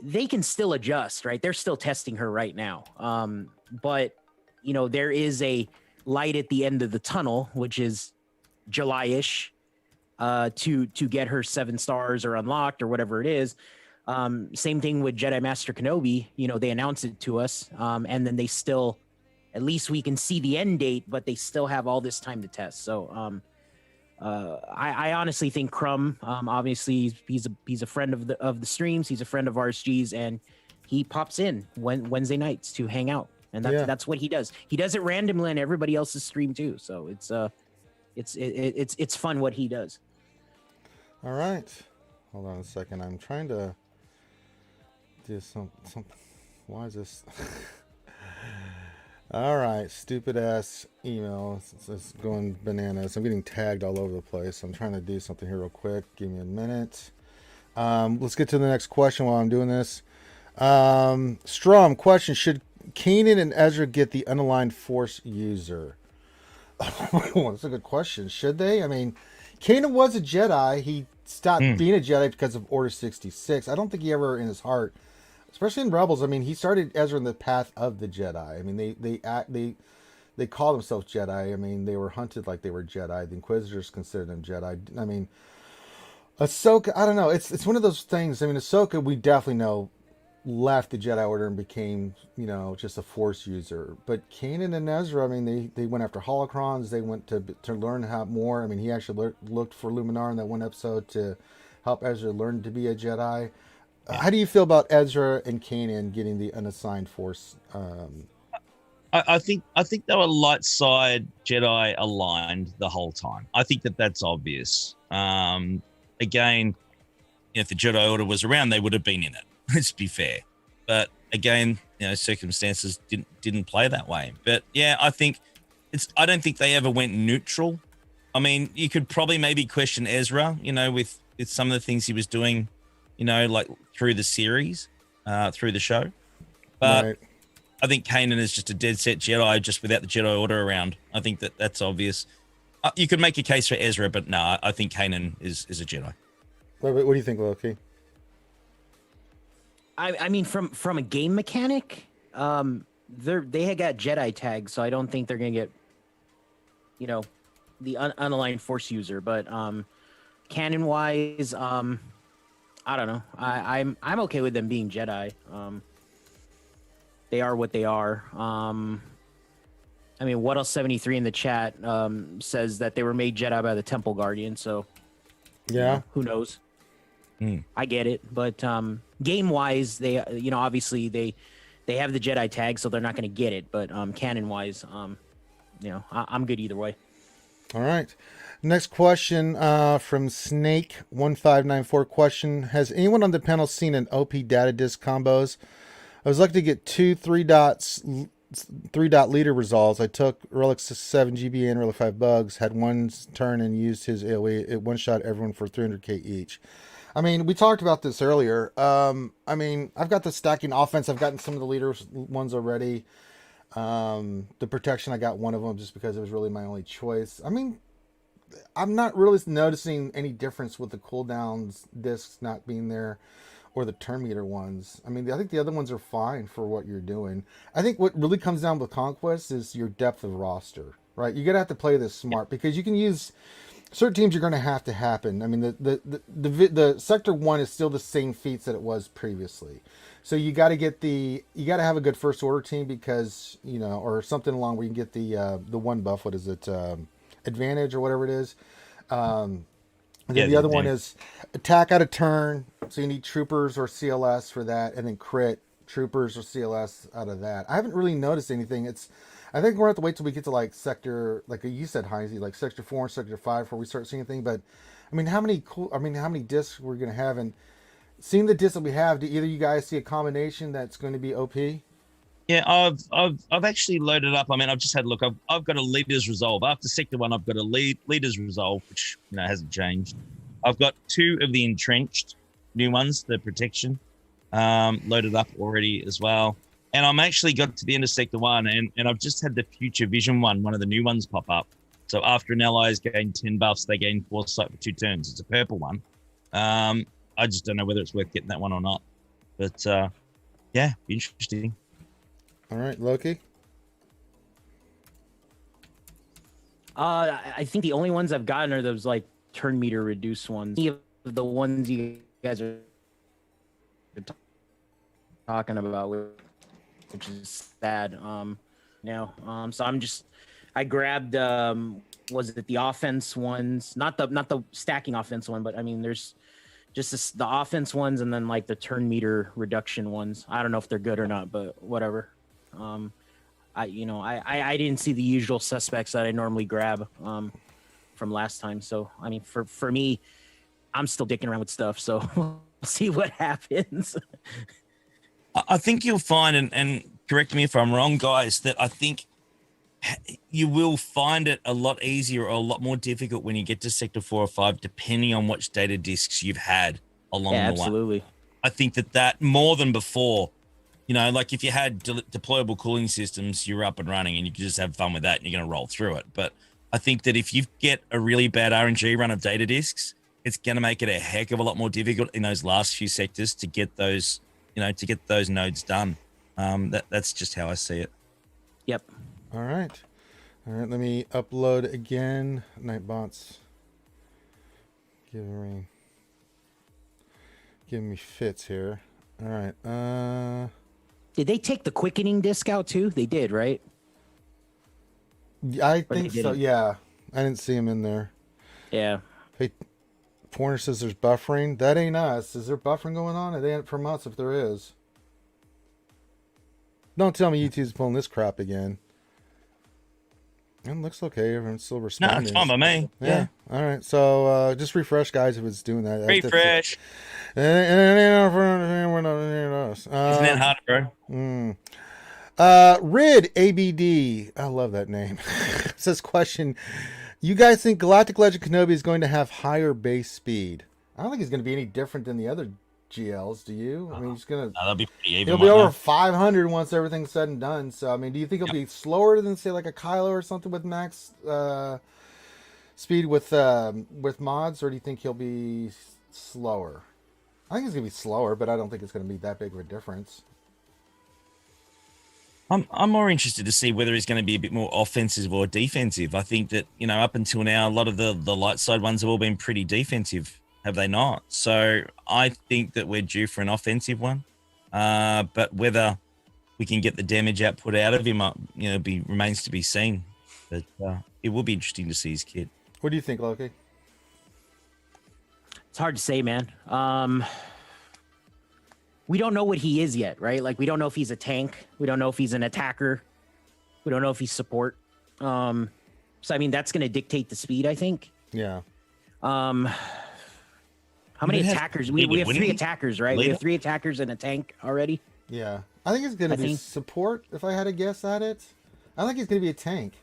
They can still adjust, right? They're still testing her right now. But, there is a light at the end of the tunnel, which is July-ish, to get her 7 stars or unlocked or whatever it is. Same thing with Jedi Master Kenobi. They announced it to us, and then they still... At least we can see the end date, but they still have all this time to test. So I honestly think Crumb, obviously he's a friend of the streams. He's a friend of RSG's, and he pops in Wednesday nights to hang out, and that's what he does. He does it randomly on everybody else's stream too. So it's fun what he does. All right, hold on a second. I'm trying to do something. Why is this? All right, stupid ass email. It's going bananas. I'm getting tagged all over the place. I'm trying to do something here real quick. Give me a minute. Let's get to the next question while I'm doing this. Strom, question: should Kanan and Ezra get the unaligned Force user? That's a good question. Should they? I mean, Kanan was a Jedi. He stopped being a Jedi because of Order 66. I don't think he ever, in his heart. Especially in Rebels, I mean, he started Ezra in the path of the Jedi. I mean, they call themselves Jedi. I mean, they were hunted like they were Jedi. The Inquisitors considered them Jedi. I mean, Ahsoka, I don't know. It's one of those things. I mean, Ahsoka, we definitely know, left the Jedi Order and became, just a Force user. But Kanan and Ezra, I mean, they went after holocrons. They went to learn how more. I mean, he actually looked for Luminar in that one episode to help Ezra learn to be a Jedi. How do you feel about Ezra and Kanan getting the unassigned Force? I think they were light side Jedi aligned the whole time. I think that's obvious. Again, if the Jedi Order was around, they would have been in it. Let's be fair. But again, circumstances didn't play that way. But yeah, I don't think they ever went neutral. I mean, you could probably maybe question Ezra, with some of the things he was doing, like through the series, through the show. But Right. I think Kanan is just a dead set Jedi, just without the Jedi Order around. I think that's obvious. You could make a case for Ezra, but no, I think Kanan is a Jedi. What do you think, Loki? I mean, from a game mechanic, they had got Jedi tags, so I don't think they're gonna get, the unaligned Force user. But canon wise, I don't know. I'm okay with them being Jedi. They are what they are. I mean, what else? 73 in the chat says that they were made Jedi by the Temple Guardian. So Yeah. who knows? I get it, but game wise, they obviously they have the Jedi tag, so they're not going to get it. But canon wise, I'm good either way. All right. Next question from Snake1594 question. Has anyone on the panel seen an OP data disk combos? I was lucky to get 2 3-dot leader resolves. I took Relic 7 GBA and Relic 5 bugs, had one turn and used his AoE. It one-shot everyone for 300k each. I mean, we talked about this earlier. I mean, I've got the stacking offense. I've gotten some of the leaders ones already. The protection, I got one of them just because it was really my only choice. I mean, I'm not really noticing any difference with the cooldowns discs not being there or the turn meter ones. I mean, I think the other ones are fine for what you're doing. I think what really comes down with Conquest is your depth of roster, right? You're going to have to play this smart because you can use certain teams you're going to have happen. I mean, the Sector 1 is still the same feats that it was previously. So you got to have a good first order team because, or something along where you can get the one buff. What is it? Advantage or whatever it is. And then the other one is attack out of turn. So you need troopers or CLS for that. And then crit troopers or CLS out of that. I haven't really noticed anything. I think we're going to have to wait till we get to like sector, like you said, Heinze, like sector 4 and sector 5 before we start seeing anything. But I mean, how many discs we're going to have? And seeing the discs that we have, do either of you guys see a combination that's going to be OP? Yeah, I've actually loaded up. I mean, I've just had a look. I've got a leader's resolve. After sector 1, I've got a leader's resolve, which hasn't changed. I've got 2 of the entrenched new ones, the protection, loaded up already as well. And I'm actually got to the end of sector 1, and I've just had the future vision one of the new ones pop up. So after an ally has gained 10 buffs, they gain foresight for 2 turns. It's a purple one. I just don't know whether it's worth getting that one or not. But yeah, interesting. All right, Loki. I think the only ones I've gotten are those like turn meter reduced ones. The ones you guys are talking about, which is sad. So I grabbed was it the offense ones? Not the stacking offense one, but I mean there's just the offense ones and then like the turn meter reduction ones. I don't know if they're good or not, but whatever. I didn't see the usual suspects that I normally grab from last time. So I mean, for me, I'm still dicking around with stuff. So we'll see what happens. I think you'll find, and correct me if I'm wrong, guys, that I think you will find it a lot easier or a lot more difficult when you get to sector 4 or 5, depending on which data discs you've had along the way. Absolutely. I think that more than before. Like if you had deployable cooling systems, you're up and running and you can just have fun with that and you're going to roll through it. But I think that if you get a really bad RNG run of data discs, it's going to make it a heck of a lot more difficult in those last few sectors to get those, to get those nodes done. That's just how I see it. Yep. All right. Let me upload again. Nightbots. Giving me fits here. All right. Did they take the quickening disc out too? They did, right? I think so. Yeah. I didn't see him in there. Yeah. Hey, Pointer says there's buffering. That ain't us. Is there buffering going on? It ain't from us if there is. Don't tell me YouTube's pulling this crap again. It looks okay. Everyone's still No, responding. it's fine by me. Yeah. All right. So just refresh, guys, if it's doing that. Refresh. Isn't Isn't that hard, bro? Rid ABD. I love that name. Says question. You guys think Galactic Legend Kenobi is going to have higher base speed? I don't think he's going to be any different than the other GLs. Do you? I mean, he's going to. No, that'll be pretty even. He'll be over 500 once everything's said and done. So, I mean, do you think he'll be slower than, say, like a Kylo or something with max speed with mods, or do you think he'll be slower? I think he's going to be slower, but I don't think it's going to be that big of a difference. I'm more interested to see whether he's going to be a bit more offensive or defensive. I think that, up until now, a lot of the light side ones have all been pretty defensive, have they not? So I think that we're due for an offensive one. But whether we can get the damage output out of him, remains to be seen. But it will be interesting to see his kit. What do you think, Loki? It's hard to say, man. We don't know what he is yet, right? Like, we don't know if he's a tank. We don't know if he's an attacker. We don't know if he's support. So, I mean, that's going to dictate the speed, I think. Yeah. How many attackers? We have 3 attackers, right? We have 3 attackers and a tank already. Yeah. I think it's going to be support, if I had to guess at it. I think he's going to be a tank.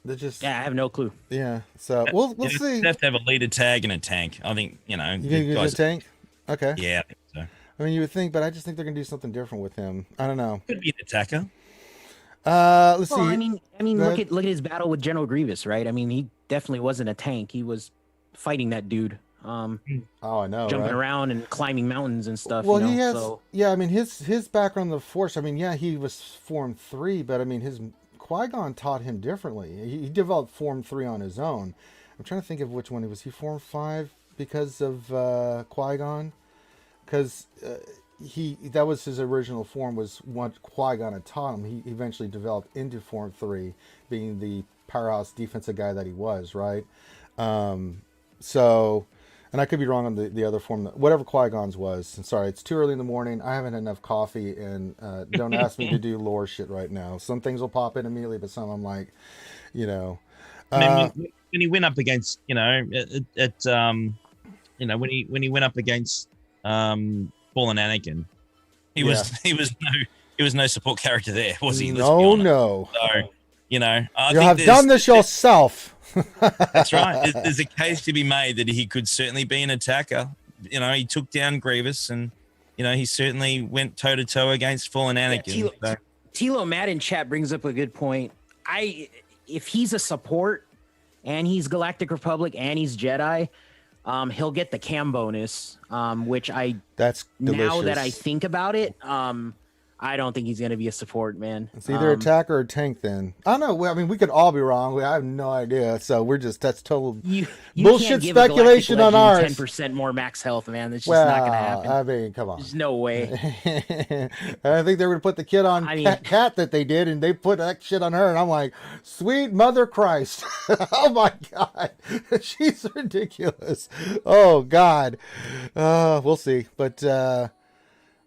Yeah, I have no clue. Yeah. So, we'll see. You have to have a leader tag and a tank. I think, You think he's a tank? Okay. Yeah, I think so. I mean, you would think, but I just think they're going to do something different with him. I don't know. Could be an attacker. Let's see. I mean, look at his battle with General Grievous, right? I mean, he definitely wasn't a tank. He was fighting that dude. Oh, I know. Jumping around and climbing mountains and stuff. Well, he has. So. Yeah, I mean, his background in the Force. I mean, yeah, he was Form 3, but I mean, his Qui-Gon taught him differently. He developed Form 3 on his own. I'm trying to think of which one he was. He Form 5 because of Qui-Gon, because that was his original form, was what Qui-Gon had taught him. He eventually developed into Form 3, being the powerhouse defensive guy that he was, right? So, and I could be wrong on the other form, whatever Qui-Gon's was. I'm sorry, it's too early in the morning. I haven't had enough coffee, and don't ask me to do lore shit right now. Some things will pop in immediately, but some I'm like, I mean, when he went up against, when he went up against fallen Anakin, he was no support character there, was he? No. So, you have done this yourself. That's right. There's a case to be made that he could certainly be an attacker. He took down Grievous, and he certainly went toe to toe against fallen Anakin. Yeah, Tilo Matt in chat brings up a good point. If he's a support and he's Galactic Republic and he's Jedi, he'll get the cam bonus, which that's delicious. Now that I think about it, I don't think he's going to be a support, man. It's either attacker or tank then. I don't know. Well, I mean, we could all be wrong. I have no idea. So that's total you bullshit speculation on ours. 10% more max health, man. That's just not going to happen. I mean, come on. There's no way. I think they were going to put the kid on Cat that they did, and they put that shit on her. And I'm like, sweet mother Christ. Oh, my God. She's ridiculous. Oh, God. We'll see. But...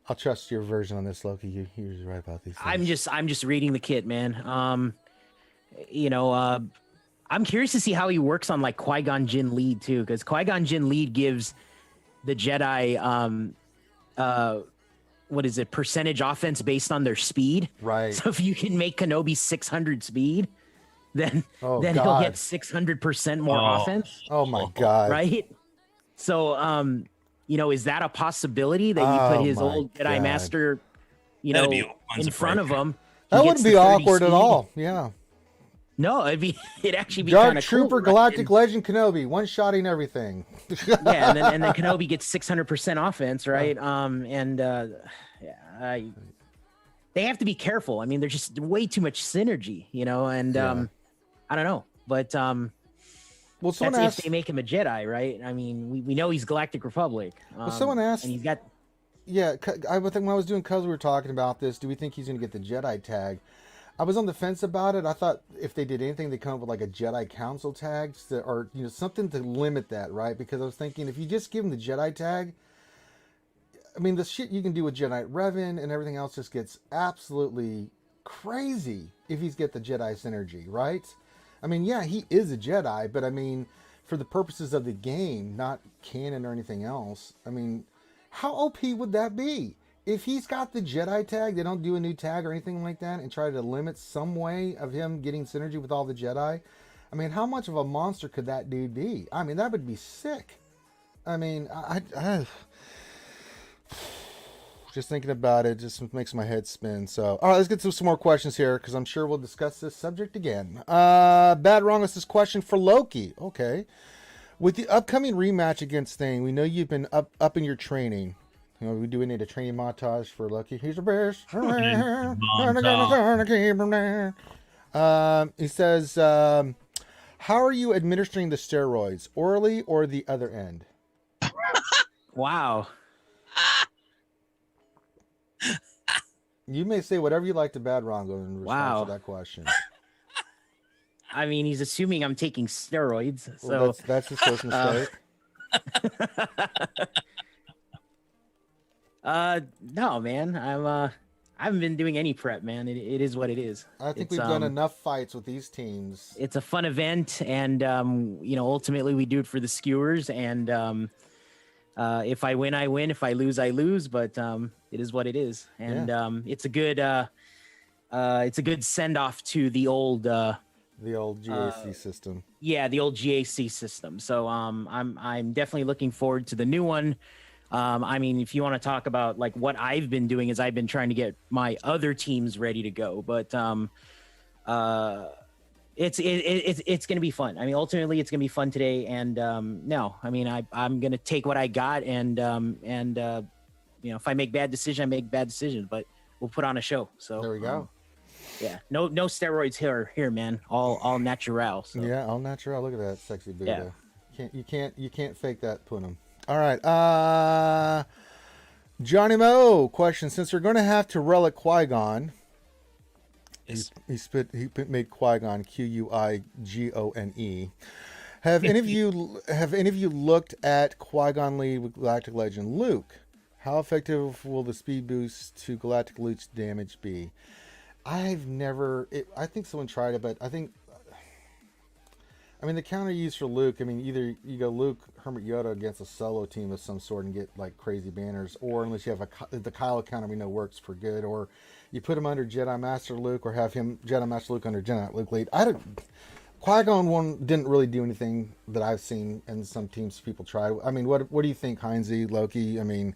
I'll trust your version on this, Loki. You're usually right about these things. I'm just reading the kit, man. I'm curious to see how he works on like Qui-Gon Jinn lead too, because Qui-Gon Jinn lead gives the Jedi percentage offense based on their speed. Right. So if you can make Kenobi 600 speed, then he'll get 600% more offense. Oh my God. Right. So is that a possibility that you put his old Jedi Master, in front of him? That wouldn't be awkward at all. Yeah. No, it'd actually be Dark kind of Trooper, cool, Galactic Legend Kenobi, one-shotting everything. Yeah, and then Kenobi gets 600% offense, right? They have to be careful. I mean, there's just way too much synergy, and I don't know, but well, someone that's asked, if they make him a Jedi, right? I mean, we know he's Galactic Republic. Well, someone asked, and he's got. Yeah, I think when I was doing Cuz, we were talking about this. Do we think he's going to get the Jedi tag? I was on the fence about it. I thought if they did anything, they'd come up with like a Jedi Council tag, or something to limit that, right? Because I was thinking if you just give him the Jedi tag, I mean, the shit you can do with Jedi Revan and everything else just gets absolutely crazy if he's get the Jedi synergy, right? I mean, yeah, he is a Jedi, but I mean, for the purposes of the game, not canon or anything else, I mean, how OP would that be? If he's got the Jedi tag, they don't do a new tag or anything like that and try to limit some way of him getting synergy with all the Jedi. I mean, how much of a monster could that dude be? I mean, that would be sick. I mean, I just thinking about it just makes my head spin. So, all right, let's get to some more questions here because I'm sure we'll discuss this subject again. Bad Wrong is this question for Loki. Okay. With the upcoming rematch against Thing, we know you've been up in your training. You know, we do need a training montage for Loki. He's the best. He says, how are you administering the steroids, orally or the other end? Wow. You may say whatever you like to Bad Rongo in response to that question. I mean, he's assuming I'm taking steroids, so Well, that's his first mistake. No, man. I haven't been doing any prep, man. It is what it is. I think we've done enough fights with these teams. It's a fun event, and you know, ultimately we do it for the skewers. And if I win, I win. If I lose, I lose. But it is what it is, and it's a good send off to the old GAC system. Yeah, the old GAC system. So I'm definitely looking forward to the new one. I mean, if you want to talk about like what I've been doing is I've been trying to get my other teams ready to go, but it's going to be fun. I mean, ultimately it's going to be fun today. And no, I mean, I'm going to take what I got and you know, if I make bad decision, I make bad decisions, but we'll put on a show. So there we go. Yeah, no steroids here, man. All natural. So. Yeah, all natural. Look at that sexy Buddha. Yeah. You can't fake that punim. All right. Johnny Mo question: since we're going to have to relic Qui-Gon, he made Qui-Gon Q-U-I-G-O-N-E. Have any of you looked at Qui-Gon lead with Galactic Legend Luke? How effective will the speed boost to Galactic Luke's damage be? I've never. I think someone tried it, but I mean, the counter used for Luke, I mean, either you go Luke, Hermit Yoda against a solo team of some sort and get like crazy banners, or unless you have the Kylo counter we know works for good, or you put him under Jedi Master Luke, or have him Jedi Master Luke under Jedi Luke lead. Qui-Gon one didn't really do anything that I've seen, and some teams people tried. I mean, what do you think, Heinze, Loki? I mean,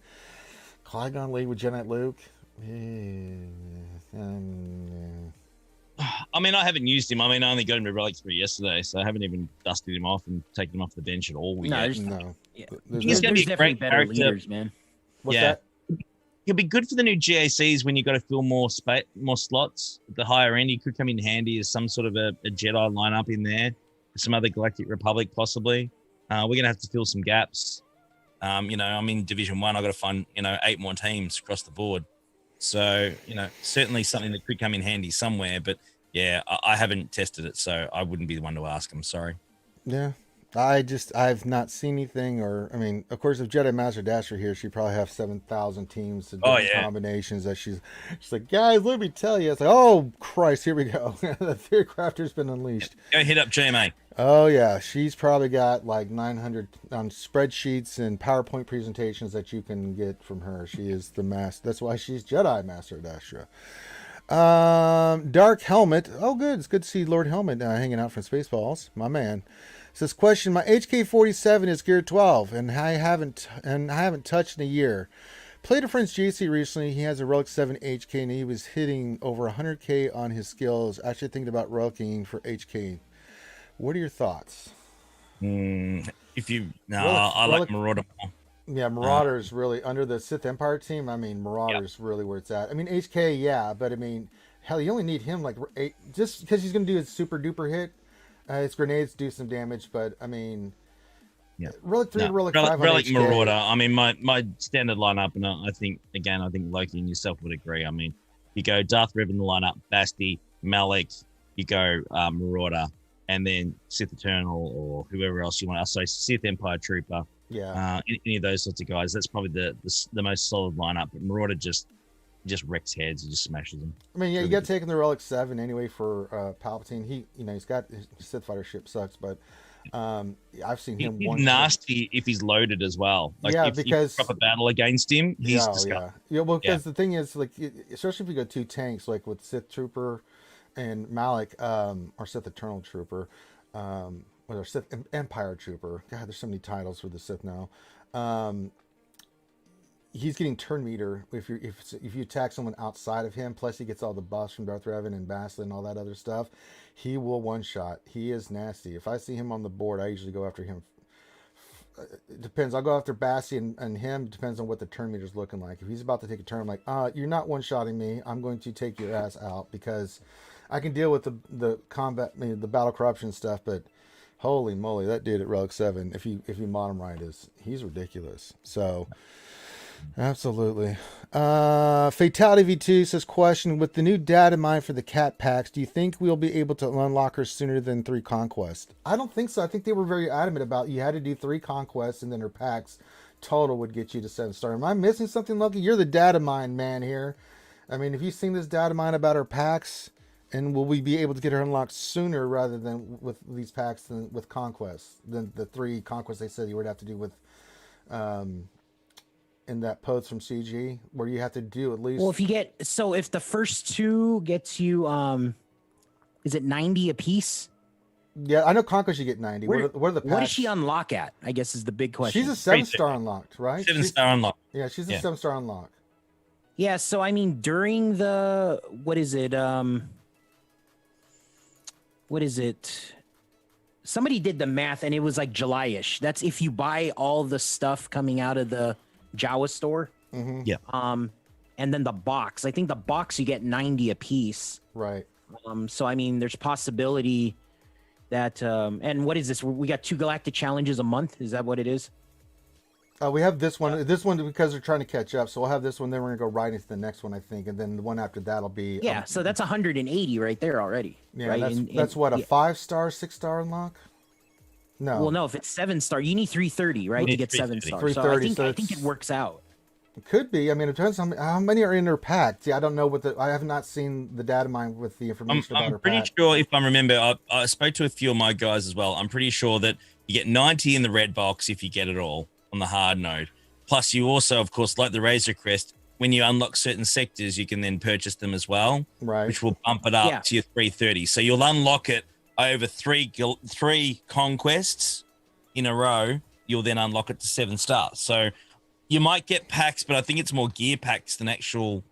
Qui-Gon lead with Jedi Luke? I mean, I haven't used him. I mean, I only got him to Relic 3 yesterday, so I haven't even dusted him off and taken him off the bench at all yet. He's going to be a great better character. leaders, man. What's that? He'll be good for the new GACs when you got to fill more slots at the higher end. He could come in handy as some sort of a Jedi lineup in there, some other Galactic Republic possibly. We're going to have to fill some gaps. You know, I'm in Division 1. I've got to find, 8 more teams across the board. So, certainly something that could come in handy somewhere. But, yeah, I haven't tested it, so I wouldn't be the one to ask. I'm sorry. Yeah. I've not seen anything, or, I mean, of course, if Jedi Master Dash were here, she'd probably have 7,000 teams and different combinations that she's like, guys, let me tell you. It's like, oh, Christ, here we go. The Theory Crafter's been unleashed. Go hit up GMA. Oh, yeah. She's probably got like 900 spreadsheets and PowerPoint presentations that you can get from her. She is the master. That's why she's Jedi Master Dasha. Dark Helmet. Oh, good. It's good to see Lord Helmet hanging out from Spaceballs. My man. Says, question, my HK-47 is gear 12, and I haven't touched in a year. Played a friend's GC recently. He has a Relic 7 HK, and he was hitting over 100K on his skills. Actually thinking about relicing for HK. What are your thoughts? I like Marauder more. Yeah, Marauder's really, under the Sith Empire team, I mean, Marauder's really where it's at. I mean, HK, yeah, but I mean, hell, you only need him like 8, just because he's going to do his super duper hit. His grenades do some damage, but I mean, Relic 3 and Relic 5 Relic on HK. Marauder. I mean, my standard lineup, and I think Loki and yourself would agree. I mean, you go Darth Revan in the lineup, Basti, Malik, you go Marauder, and then Sith Eternal or whoever else you want. So Sith Empire Trooper. Yeah. Any of those sorts of guys. That's probably the most solid lineup. But Marauder just He just wrecks heads. He just smashes them. I mean, yeah, you got to take in the Relic 7 anyway for Palpatine. He's got his Sith fighter ship sucks, but I've seen him He's one nasty if he's loaded as well. Like Yeah, if because you pick up a battle against him, he's disgusting. yeah. Well, because the thing is, like, especially if you go 2 tanks, like with Sith Trooper and Malik, or Sith Eternal Trooper, or Sith Empire Trooper. God, there's so many titles for the Sith now. He's getting turn meter if you attack someone outside of him. Plus, he gets all the buffs from Darth Revan and Bastila and all that other stuff. He will one shot. He is nasty. If I see him on the board, I usually go after him. It depends. I'll go after Bassi and him. It depends on what the turn meter's looking like. If he's about to take a turn, I'm like, you're not one shotting me. I'm going to take your ass out because I can deal with the combat, the battle corruption stuff, but holy moly, that dude at Relic 7, if you mod him right, he's ridiculous. So. Absolutely. Fatality V2 says, question, with the new data mine for the cat packs, do you think we'll be able to unlock her sooner than 3 conquests? I don't think so. I think they were very adamant about you had to do 3 conquests and then her packs total would get you to 7-star. Am I missing something, Loki? You're the data mine man here. I mean, have you seen this data mine about her packs? And will we be able to get her unlocked sooner rather than with these packs than with conquests? Than the 3 conquests they said you would have to do with in that post from CG, where you have to do at least. Well, if the first 2 gets you, is it 90 a piece? Yeah, I know Conquest you get 90. What are the packs? What does she unlock at? I guess is the big question. She's a 7-star unlocked, right? 7-star unlocked. Yeah, she's a 7-star unlocked. Yeah, so I mean, during the what is it? Somebody did the math, and it was like July-ish. That's if you buy all the stuff coming out of the Jawa store. Mm-hmm. Yeah. And then the box. I think the box you get 90 a piece. Right. So I mean, there's possibility that. And what is this? We got 2 Galactic Challenges a month. Is that what it is? We have this one. This one because they're trying to catch up. So we'll have this one. Then we're gonna go right into the next one, I think, and then the one after that'll be. Yeah. So that's 180 right there already. Yeah. Right? That's what a 5-star, 6-star unlock. No. Well, no. If it's 7-star, you need 330, right, to get 7-star. 330, So I think it works out. It could be. I mean, it depends on how many are in her pack. See, I don't know I have not seen the data mine with the information about her pack. I'm pretty sure, if I remember, I spoke to a few of my guys as well. I'm pretty sure that you get 90 in the red box if you get it all on the hard node. Plus, you also, of course, like the Razor Crest, when you unlock certain sectors, you can then purchase them as well, right? Which will bump it up to your 330. So you'll unlock it over 3 conquests in a row. You'll then unlock it to 7 stars. So you might get packs, but I think it's more gear packs than actual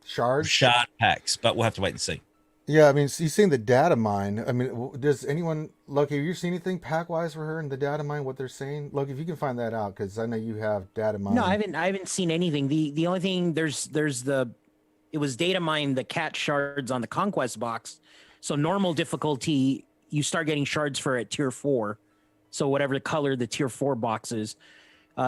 shard packs. But we'll have to wait and see. Yeah, I mean, you've seen the data mine. I mean, does anyone, Loki, have you seen anything pack-wise for her in the data mine, what they're saying? Loki, if you can find that out, because I know you have data mine. No, I haven't seen anything. The only thing, it was data mine, the cat shards on the Conquest box. So normal difficulty, you start getting shards for at tier 4. So whatever color the tier 4 box is.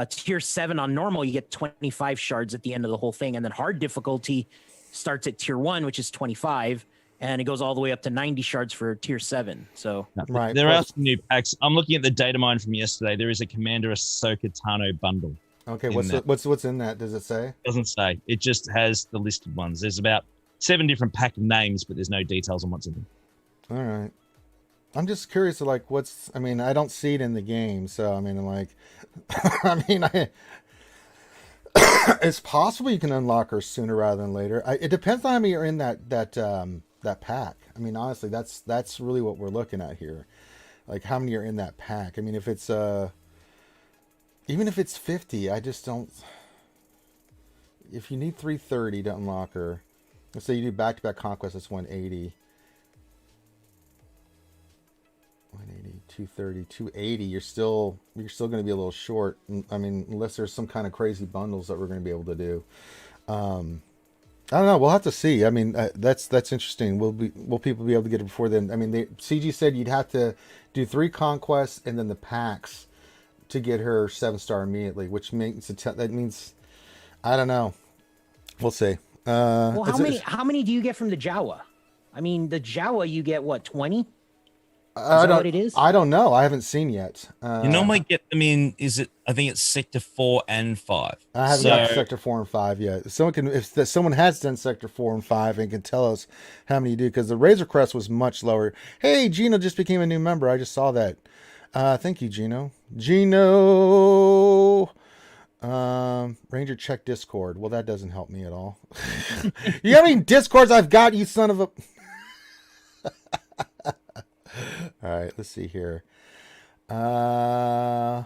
Tier 7 on normal, you get 25 shards at the end of the whole thing. And then hard difficulty starts at tier 1, which is 25. And it goes all the way up to 90 shards for tier 7. So right. There are some new packs. I'm looking at the data mine from yesterday. There is a Commander Ahsoka Tano bundle. Okay, what's in that? Does it say? Doesn't say. It just has the listed ones. There's about 7 different pack names, but there's no details on what's in them. All right. I'm just curious to I mean, I don't see it in the game, so I mean, it's possible you can unlock her sooner rather than later. It depends on how many are in that pack. I mean, honestly, that's really what we're looking at here. Like, how many are in that pack? I mean, if it's even if it's 50, I just don't. If you need 330 to unlock her, let's say you do back-to-back conquest, that's 180. 180, 230, 280. You're still going to be a little short. I mean, unless there's some kind of crazy bundles that we're going to be able to do. I don't know. We'll have to see. I mean, that's interesting. Will people be able to get it before then? I mean, CG said you'd have to do 3 conquests and then the packs to get her 7-star immediately, which means that means I don't know. We'll see. Well, how many do you get from the Jawa? I mean, the Jawa you get what, 20? Is that what it is? I don't know. I haven't seen yet. You normally get them in. Is it? I think it's sector 4 and 5. I haven't got to sector 4 and 5 yet. If someone has done sector 4 and 5 and can tell us how many you do, because the Razor Crest was much lower. Hey, Gino just became a new member. I just saw that. Thank you, Gino. Ranger, check Discord. Well, that doesn't help me at all. You know how many Discords I've got, you son of a... All right, let's see here. Yeah,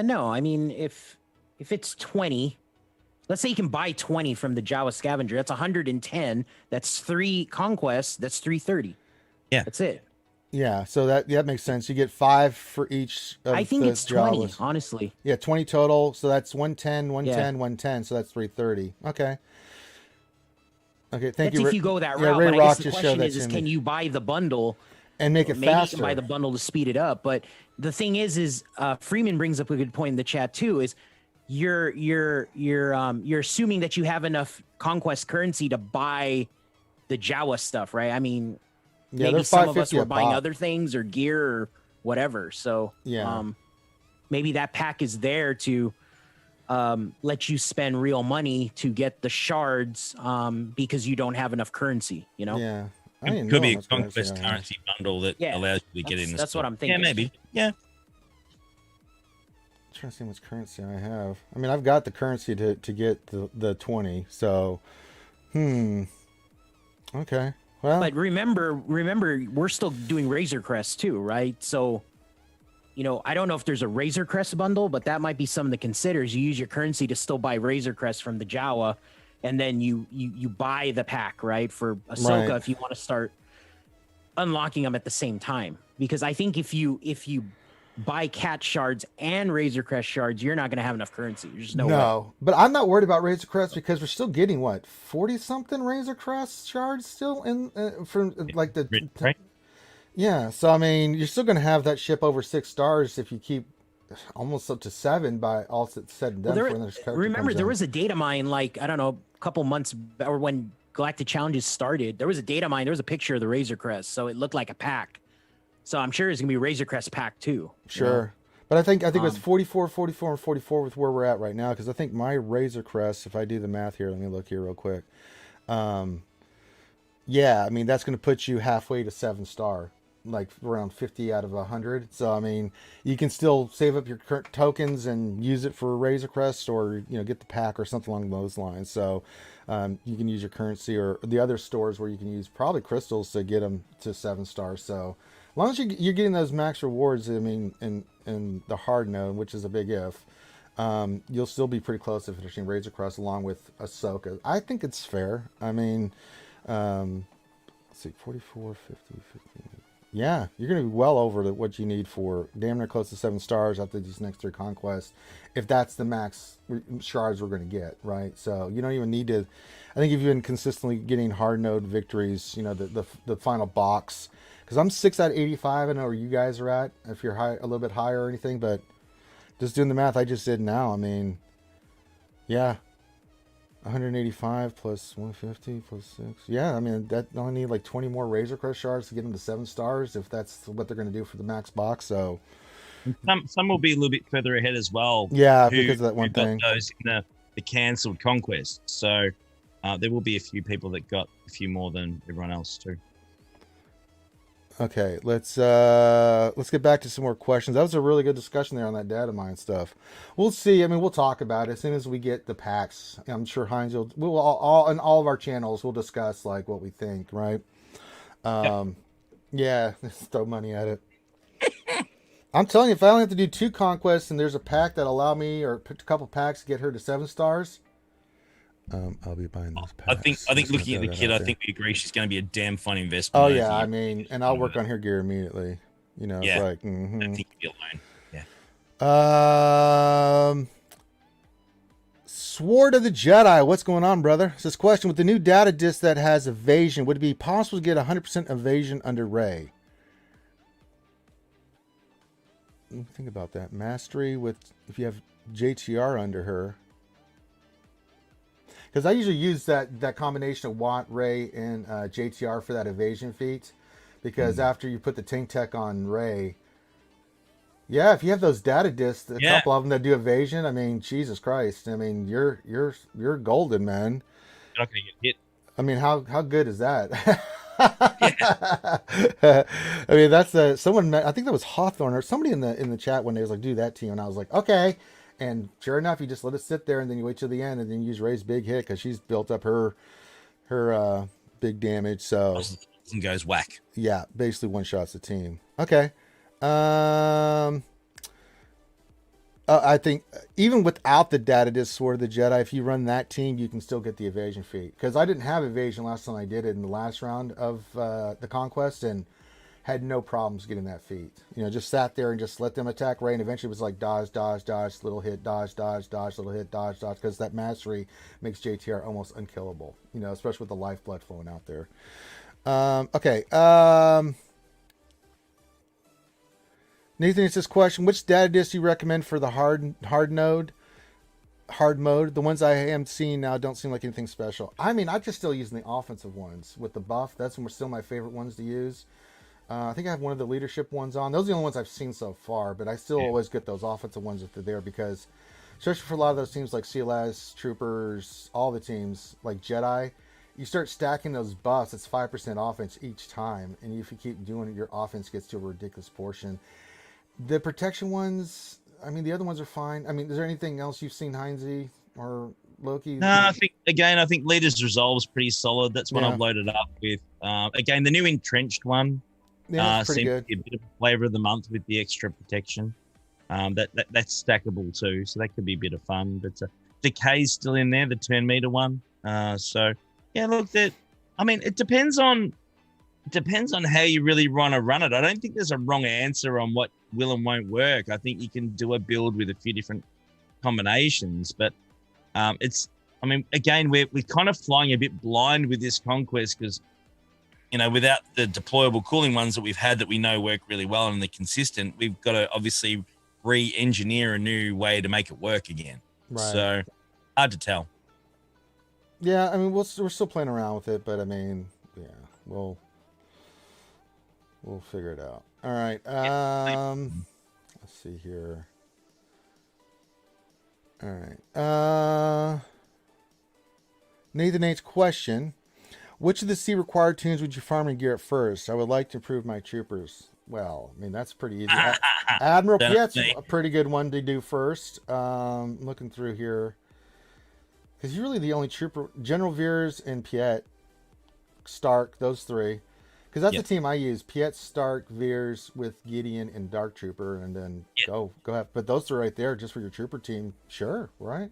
no, I mean, if it's 20, let's say you can buy 20 from the Jawa scavenger, that's 110. That's 3 conquests. That's 330. Yeah, that's it. Yeah, so that makes sense. You get 5 for each of I think the it's 20, Jawas. honestly. Yeah, 20 total. So that's 110, 110, Yeah. 110. So that's 330. Okay. Okay, thank That's you. if you go that Yeah, route. Ray But I Rock guess the just showed question that is to can me. you buy the bundle And make it maybe faster. you can buy the bundle to speed it up? But the thing is Freeman brings up a good point in the chat too, is you're assuming that you have enough conquest currency to buy the Jawa stuff, right? I mean, Yeah, maybe they're some of us $5.50 were a buying pop. other things or gear or whatever. So Yeah. maybe that pack is there to let you spend real money to get the shards because you don't have enough currency, you know? Yeah. I it didn't could know be how a much conquest I have. currency bundle that Yeah, allows you to get in. That's what I'm thinking. Yeah, maybe. Yeah. I'm trying to see how much currency I have. I mean, I've got the currency to get the 20. So, okay. Well, But remember, we're still doing Razor Crest too, right? So, you know, I don't know if there's a Razor Crest bundle, but that might be something to consider. Is you use your currency to still buy Razor Crest from the Jawa, and then you buy the pack, right, for Ahsoka Right. if you want to start unlocking them at the same time. Because I think if you buy cat shards and Razor Crest shards, you're not going to have enough currency. There's no way. no. But I'm not worried about Razor Crest because we're still getting, what, 40-something Razor Crest shards still in from like the... Right. Yeah, so I mean, you're still going to have that ship over 6 stars if you keep almost up to 7 by all said and done. Well, for when this character remember, comes there in. was a data mine, like, I don't know, a couple months, or when Galactic Challenges started, there was a data mine, there was a picture of the Razor Crest, so it looked like a pack. So I'm sure it's going to be a Razor Crest pack too. you Sure. know? But I think it was 44, 44, and 44 with where we're at right now, because I think my Razor Crest, if I do the math here, let me look here real quick. Yeah, I mean, that's going to put you halfway to 7-star, like around 50 out of 100. So, I mean, you can still save up your current tokens and use it for Razor Crest, or, you know, get the pack or something along those lines. So, you can use your currency or the other stores where you can use probably crystals to get them to 7 stars. So, as long as you're getting those max rewards, I mean, in the hard mode, which is a big if, you'll still be pretty close to finishing Razor Crest along with Ahsoka. I think it's fair. I mean, let's see, 44, 50, 50. Yeah, you're going to be well over what you need for damn near close to 7 stars after these next 3 conquests, if that's the max shards we're going to get, right? So you don't even need to. I think if you've been consistently getting hard node victories, you know, the final box, because I'm 6 out of 85. I know where you guys are at, if you're a little bit higher or anything, but just doing the math I just did now, I mean, yeah, 185 plus 150 plus 6. Yeah, I mean, that only need like 20 more Razor Crest shards to get them to 7 stars, if that's what they're going to do for the max box. So Some will be a little bit further ahead as well. yeah, because of that one who got thing. those in the cancelled conquest. So there will be a few people that got a few more than everyone else too. Okay, let's get back to some more questions. That was a really good discussion there on that data mine stuff. We'll see. I mean, we'll talk about it as soon as we get the packs. I'm sure Heinz we'll all in all of our channels we'll discuss like what we think, right? Yeah, let's throw money at it. I'm telling you, if I only have to do 2 conquests and there's a pack that allow me, or a couple packs to get her to 7 stars, I'll be buying those packs. I think looking at the kid, I think we agree she's going to be a damn fun investment. Oh yeah, I mean, and I'll work on her gear immediately. You know, Yeah. it's like, I think you'll be alone. Yeah. Sword of the Jedi, what's going on, brother? It's this question: with the new data disc that has evasion, would it be possible to get 100% evasion under Rey? Let me think about that. Mastery with, if you have JTR under her. Because I usually use that combination of Want, Ray, and JTR for that evasion feat. Because after you put the Tank Tech on Ray, yeah, if you have those data discs, a couple of them that do evasion, I mean, Jesus Christ, I mean, you're golden, man. You're not going to get hit. I mean, how good is that? Yeah. I mean, that's someone. I think that was Hawthorne or somebody in the chat one day was like, "Do that team," and I was like, "Okay." And sure enough, you just let it sit there, and then you wait till the end, and then you use Ray's big hit because she's built up her big damage. So And goes whack. yeah, basically one shots the team. Okay. I think even without the data disc Sword of the Jedi, if you run that team, you can still get the evasion feat. Because I didn't have evasion last time I did it in the last round of the Conquest and had no problems getting that feat. You know, just sat there and just let them attack Rey, and eventually it was like dodge, dodge, dodge, little hit, dodge, dodge, dodge, little hit, dodge, dodge, because that mastery makes JTR almost unkillable, you know, especially with the lifeblood flowing out there. Okay. Nathan, it's this question: which data disc do you recommend for the hard mode? The ones I am seeing now don't seem like anything special. I mean, I'm just still using the offensive ones with the buff. That's still my favorite ones to use. I think I have one of the leadership ones on. Those are the only ones I've seen so far, but I still always get those offensive ones if they're there because, especially for a lot of those teams like CLS, Troopers, all the teams like Jedi, you start stacking those buffs. It's 5% offense each time, and if you keep doing it, your offense gets to a ridiculous portion. The protection ones, I mean, the other ones are fine. I mean, is there anything else you've seen, Heinze or Loki? No, I think Leader's Resolve is pretty solid. That's what I've loaded up with. Again, the new Entrenched one seems to good. be a bit of a flavor of the month with the extra protection. That's stackable too, so that could be a bit of fun. But Decay's still in there, the turn meter one. So yeah, look, it depends on how you really want to run it. I don't think there's a wrong answer on what will and won't work. I think you can do a build with a few different combinations, but again, we're kind of flying a bit blind with this Conquest because, you know, without the deployable cooling ones that we've had that we know work really well and they're consistent, we've got to obviously re-engineer a new way to make it work again. Right. So hard to tell. Yeah, I mean, we're still playing around with it, but I mean, yeah, we'll figure it out. All right. Let's see here. All right. Nathan H. question: which of the C required tunes would you farm and gear at first? I would like to improve my troopers. Well, I mean, that's pretty easy. Admiral Piet's a pretty good one to do first. Looking through here, because you're really the only trooper. General Veers and Piet, Stark, those three. Because that's the team I use: Piet, Stark, Veers with Gideon and Dark Trooper, and then go ahead. But those three right there, just for your trooper team, sure, right?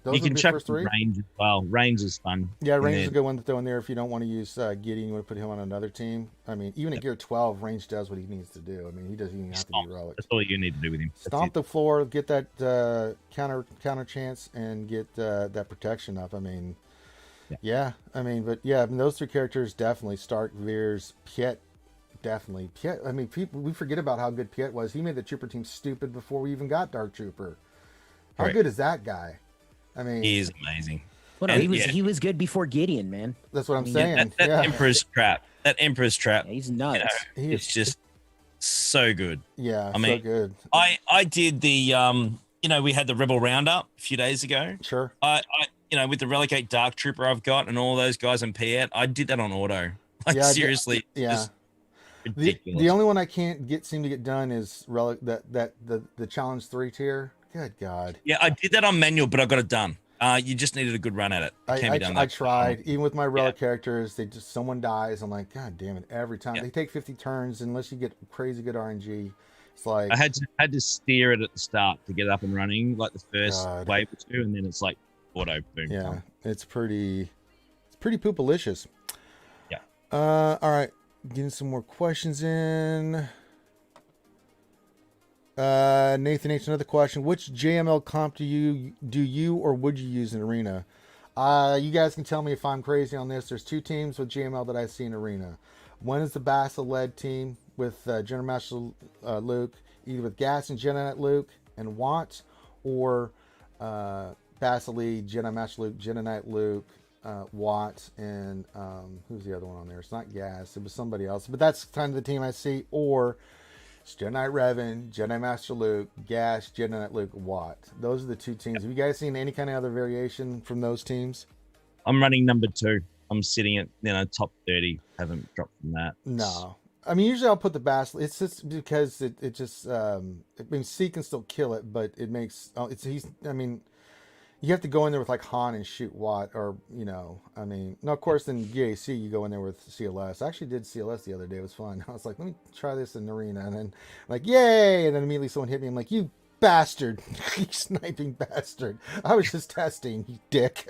Those you can chuck first three. Range as well. Range is fun. Yeah, Range is a good one to throw in there if you don't want to use Gideon. You want to put him on another team. I mean, even at Gear 12, Range does what he needs to do. I mean, he doesn't even have to be heroic. That's all you need to do with him. Stomp the floor, get that counter chance, and get that protection up. I mean, those three characters definitely. Stark, Veers, Piet, definitely. Piet. I mean, we forget about how good Piet was. He made the trooper team stupid before we even got Dark Trooper. How good is that guy? I mean, he is amazing. Well, no, he was good before Gideon, man. That's what I'm saying. That Emperor's Trap. That Emperor's Trap. Yeah, he's nuts. You know, it's just so good. Yeah, I mean, so good. I did the we had the Rebel Roundup a few days ago. Sure. I with the Relicate Dark Trooper I've got and all those guys in Piet, I did that on auto. Like seriously. Ridiculous. The only one I can't seem to get done is the Challenge 3 tier. Good God. Yeah, I did that on manual, but I got it done. You just needed a good run at it. Can't be done. I tried. Even with my relic characters, someone dies. I'm like, God damn it! Every time they take 50 turns, unless you get crazy good RNG, it's like I had to steer it at the start to get up and running, like the first wave or two, and then it's like auto boom. Yeah, it's pretty poopalicious. Yeah. All right, getting some more questions in. Nathan H, another question: which JML comp do you or would you use in Arena? You guys can tell me if I'm crazy on this. There's two teams with JML that I see in Arena. One is the Bassa-led team with General Master Luke, either with Gas and Jedi Luke and Want, or Basily, Jedi Master Luke, Jedi Knight Luke, Watt, and who's the other one on there? It's not Gas. It was somebody else. But that's kind of the team I see. Or it's Jedi Knight Revan, Jedi Master Luke, Gas, Jedi Knight Luke, Watt. Those are the two teams. Have you guys seen any kind of other variation from those teams? I'm running number 2. I'm sitting at top 30. Haven't dropped from that. No. I mean, usually I'll put the Basilisk. It's just because it just, I mean, C can still kill it, but it makes, I mean, you have to go in there with like Han and shoot Watt, or, I mean, no, of course, in GAC, you go in there with CLS. I actually did CLS the other day. It was fun. I was like, let me try this in Arena. And then, like, yay. And then immediately someone hit me. I'm like, you bastard. You sniping bastard. I was just testing, you dick.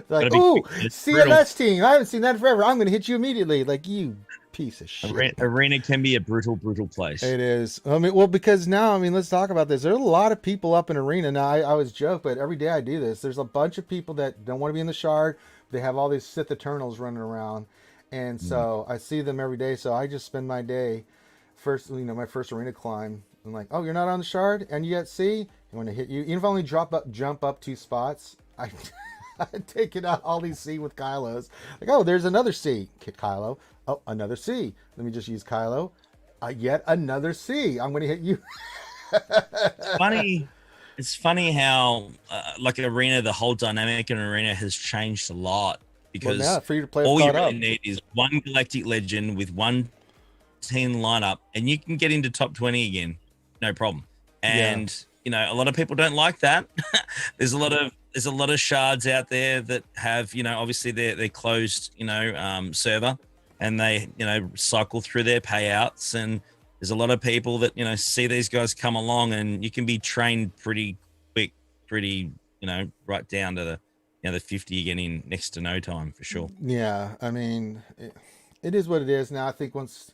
Like, ooh, CLS team. I haven't seen that forever. I'm going to hit you immediately. Like, you piece of shit. Arena can be a brutal place. It is. I mean, well, because now, I mean, let's talk about this. There's a lot of people up in Arena. Now, I always joke, but every day I do this. There's a bunch of people that don't want to be in the Shard. They have all these Sith Eternals running around. And so I see them every day. So I just spend my day, my first Arena climb. I'm like, oh, you're not on the Shard? And you get C? I want to hit you. Even if I only jump up 2 spots, I take it out all these C with Kylos. Like, oh, there's another C. Hit Kylo. Oh, another C. Let me just use Kylo. Yet another C. I'm going to hit you. It's funny how, like Arena, the whole dynamic in Arena has changed a lot, because free to play all you really need is one Galactic Legend with one team lineup, and you can get into top 20 again, no problem. And a lot of people don't like that. There's a lot of shards out there that have, obviously their closed, server, and they, cycle through their payouts. And there's a lot of people that, see these guys come along, and you can be trained pretty quick, pretty, right down to the 50 again in next to no time, for sure. Yeah. I mean, it is what it is. Now, I think once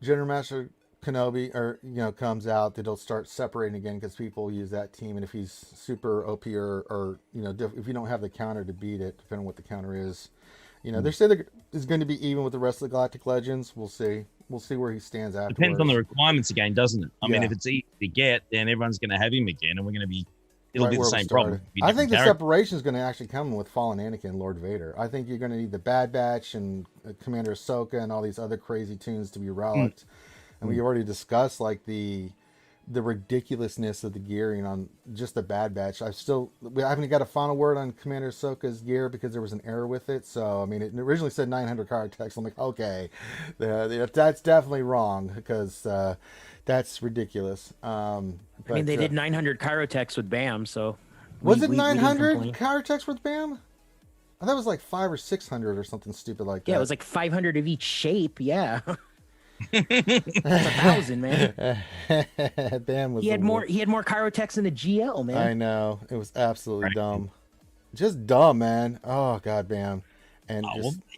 General Master Kenobi comes out, that it'll start separating again, because people use that team. And if he's super OP or if you don't have the counter to beat it, depending on what the counter is, they say that it's going to be even with the rest of the Galactic Legends. We'll see where he stands afterwards. Depends on the requirements again, doesn't it? I mean, if it's easy to get, then everyone's going to have him again, and it'll be the same problem. I think the separation is going to actually come with Fallen Anakin and Lord Vader. I think you're going to need the Bad Batch and Commander Ahsoka and all these other crazy tunes to be relicked. And we already discussed like the ridiculousness of the gearing on just the Bad Batch. I haven't got a final word on Commander Ahsoka's gear because there was an error with it. So, I mean, it originally said 900 Caratex. I'm like, okay, that's definitely wrong, because that's ridiculous. I mean, they did 900 Caratex with BAM, so... Was it 900 Caratex with BAM? I thought it was like 500 or 600 or something stupid like that. Yeah, it was like 500 of each shape, yeah. That's 1,000, man. BAM was he had more Caratex than the GL, man. I know. It was absolutely dumb. Just dumb, man. Oh god, BAM. And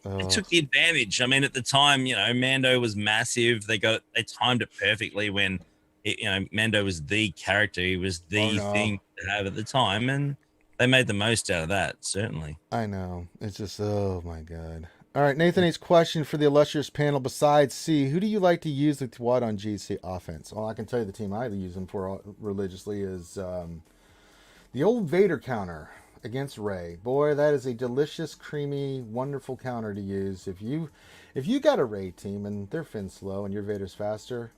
it took the advantage. I mean, at the time, Mando was massive. They timed it perfectly when Mando was the character. He was the thing to have at the time, and they made the most out of that, certainly. I know. It's just, oh my god. All right, Nathan A's question for the illustrious panel. Besides C, who do you like to use with what on GC offense? Well, I can tell you the team I use them for religiously is the old Vader counter against Rey. Boy, that is a delicious, creamy, wonderful counter to use. If you got a Rey team and they're fin slow and your Vader's faster,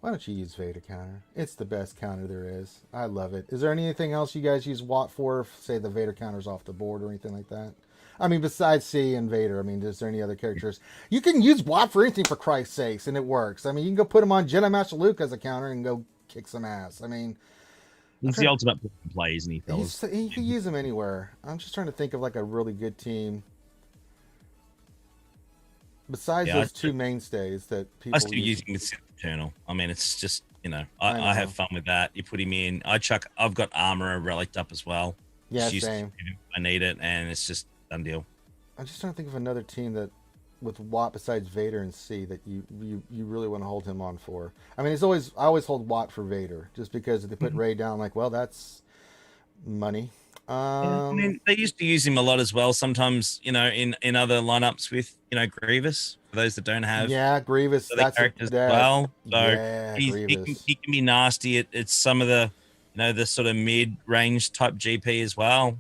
why don't you use Vader counter? It's the best counter there is. I love it. Is there anything else you guys use Watt for? Say the Vader counter's off the board or anything like that? I mean, besides C and Vader, I mean, is there any other characters? You can use Watt for anything, for Christ's sakes, and it works. I mean, you can go put him on Jedi Master Luke as a counter and go kick some ass. I mean, he's the ultimate play, isn't he, fellas? He can use him anywhere. I'm just trying to think of like a really good team besides those two mainstays that people. I still use him with Sith Eternal. I mean, it's just I have fun with that. You put him in. I've got armor relicked up as well. Yeah, same. I need it, and it's just done deal. I'm just trying to think of another team that with Watt besides Vader and C that you really want to hold him on for. I mean, I always hold Watt for Vader just because if they put Rey down, I'm like, well, that's money. I mean, they used to use him a lot as well. Sometimes, in other lineups with, Grievous. For those that don't have, Grievous. That's characters as well. So yeah, he can be nasty. It's some of the, the sort of mid-range type GP as well.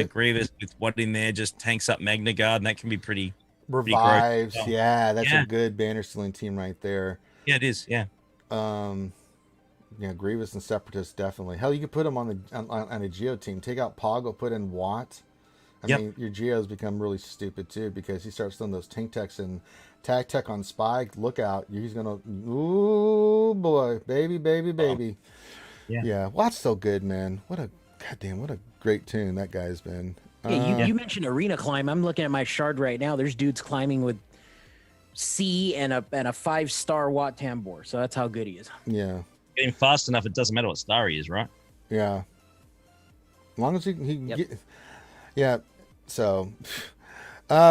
Grievous with what in there just tanks up Magna Guard, and that can be pretty Revives, gross. yeah, that's Yeah. a good banner stealing team right there. Yeah, it is. Yeah. Grievous and Separatist definitely. Hell, you could put them on a Geo team. Take out Poggle, put in Watt. I mean, your Geos become really stupid too because he starts throwing those tank techs and tag tech on Spike. Look out, he's gonna. Ooh boy, baby. Yeah. Watt's so good, man. What a great tune that guy's been. Yeah, you mentioned arena climb. I'm looking at my shard right now. There's dudes climbing with C and a 5-star Watt Tambor. So that's how good he is. Yeah. Getting fast enough, it doesn't matter what star he is, right? Yeah. As long as he can get. Yeah. So,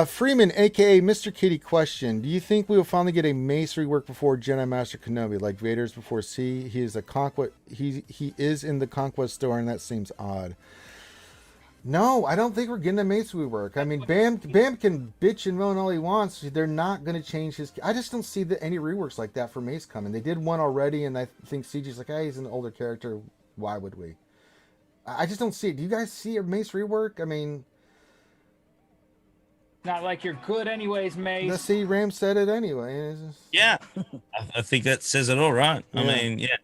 Freeman, aka Mr. Kitty, question: do you think we will finally get a Mace rework before Jedi Master Kenobi, like Vader's before C? He is a conquest. He is in the Conquest store, and that seems odd. No, I don't think we're getting a Mace rework. I mean, Bam can bitch and moan all he wants. They're not going to change his. I just don't see any reworks like that for Mace coming. They did one already, and I think CG's like, hey, he's an older character. Why would we? I just don't see it. Do you guys see a Mace rework? I mean, not like you're good anyways, Mace. let's see. Ram said it anyway. Yeah, I think that says it all, right? Yeah.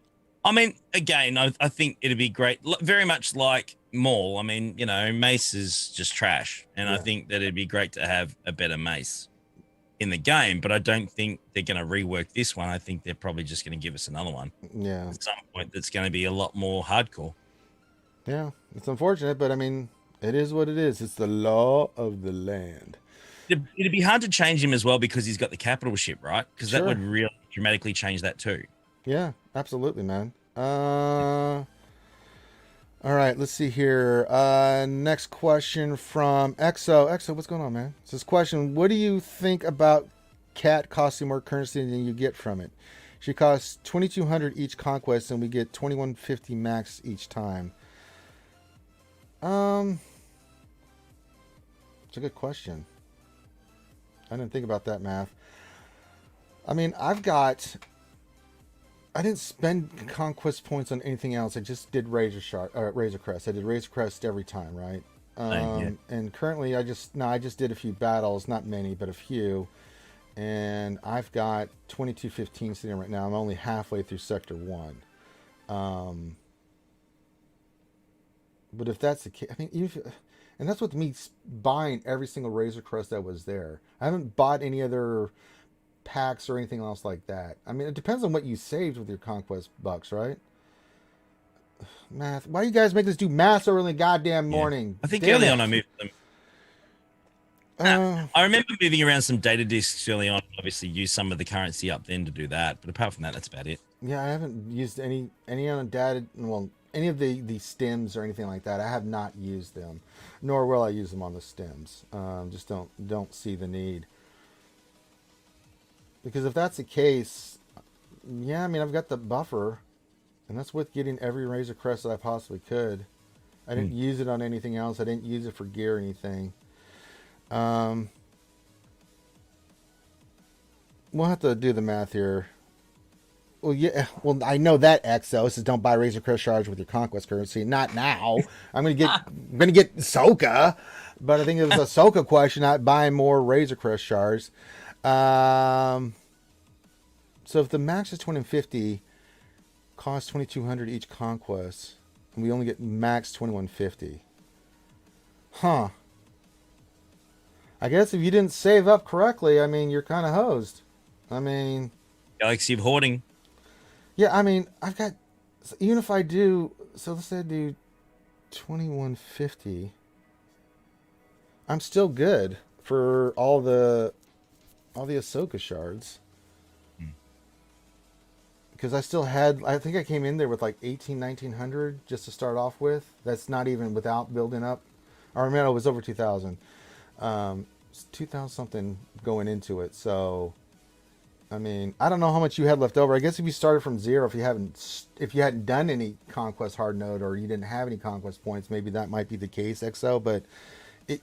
I mean, again, I think it'd be great. Very much like Maul. I mean, Mace is just trash, and I think that it'd be great to have a better Mace in the game. But I don't think they're going to rework this one. I think they're probably just going to give us another one. Yeah. At some point, that's going to be a lot more hardcore. Yeah, it's unfortunate, but I mean, it is what it is. It's the law of the land. It'd be hard to change him as well because he's got the capital ship, right? Because that would really dramatically change that too. Yeah, absolutely, man. All right, let's see here. Next question from Exo. Exo, what's going on, man? It's this question: what do you think about Cat costing more currency than you get from it? She costs 2,200 each conquest, and we get 2,150 max each time. It's a good question. I didn't think about that math. I mean, I didn't spend conquest points on anything else. I just did Razor Crest. I did Razor Crest every time, right? And currently I just did a few battles, not many, but a few. And I've got 2215 sitting right now. I'm only halfway through Sector 1. But if that's the case, I mean, and that's with me buying every single Razor Crest that was there. I haven't bought any other packs or anything else like that. I mean, it depends on what you saved with your conquest bucks, right? Math. Why do you guys make us do math so early in the goddamn morning? I think early on I moved them. I remember moving around some data disks early on. Obviously, use some of the currency up then to do that. But apart from that, that's about it. Yeah, I haven't used any on data. Well, any of the stems or anything like that. I have not used them, nor will I use them on the stems. Just don't see the need. Because if that's the case, yeah, I mean, I've got the buffer, and that's with getting every Razor Crest that I possibly could. I didn't use it on anything else. I didn't use it for gear or anything. We'll have to do the math here. Well, yeah. Well, I know that XO says don't buy Razor Crest shards with your conquest currency. Not now. I'm gonna get Ahsoka, but I think it was a Ahsoka question. Not buying more Razor Crest shards. So if the max is 2,050, costs 2,200 each conquest, and we only get max 2,150. Huh. I guess if you didn't save up correctly, I mean, you're kind of hosed. I mean, Galaxy of Hoarding. Yeah, I mean, I've got, even if I do, so let's say I do 2,150, I'm still good for all the Ahsoka shards. Because I still had, I think I came in there with like 1,900 just to start off with. That's not even without building up. I remember it was over 2,000. 2,000 something going into it. So, I mean, I don't know how much you had left over. I guess if you started from zero, if you hadn't done any conquest hard node or you didn't have any conquest points, maybe that might be the case, XO. But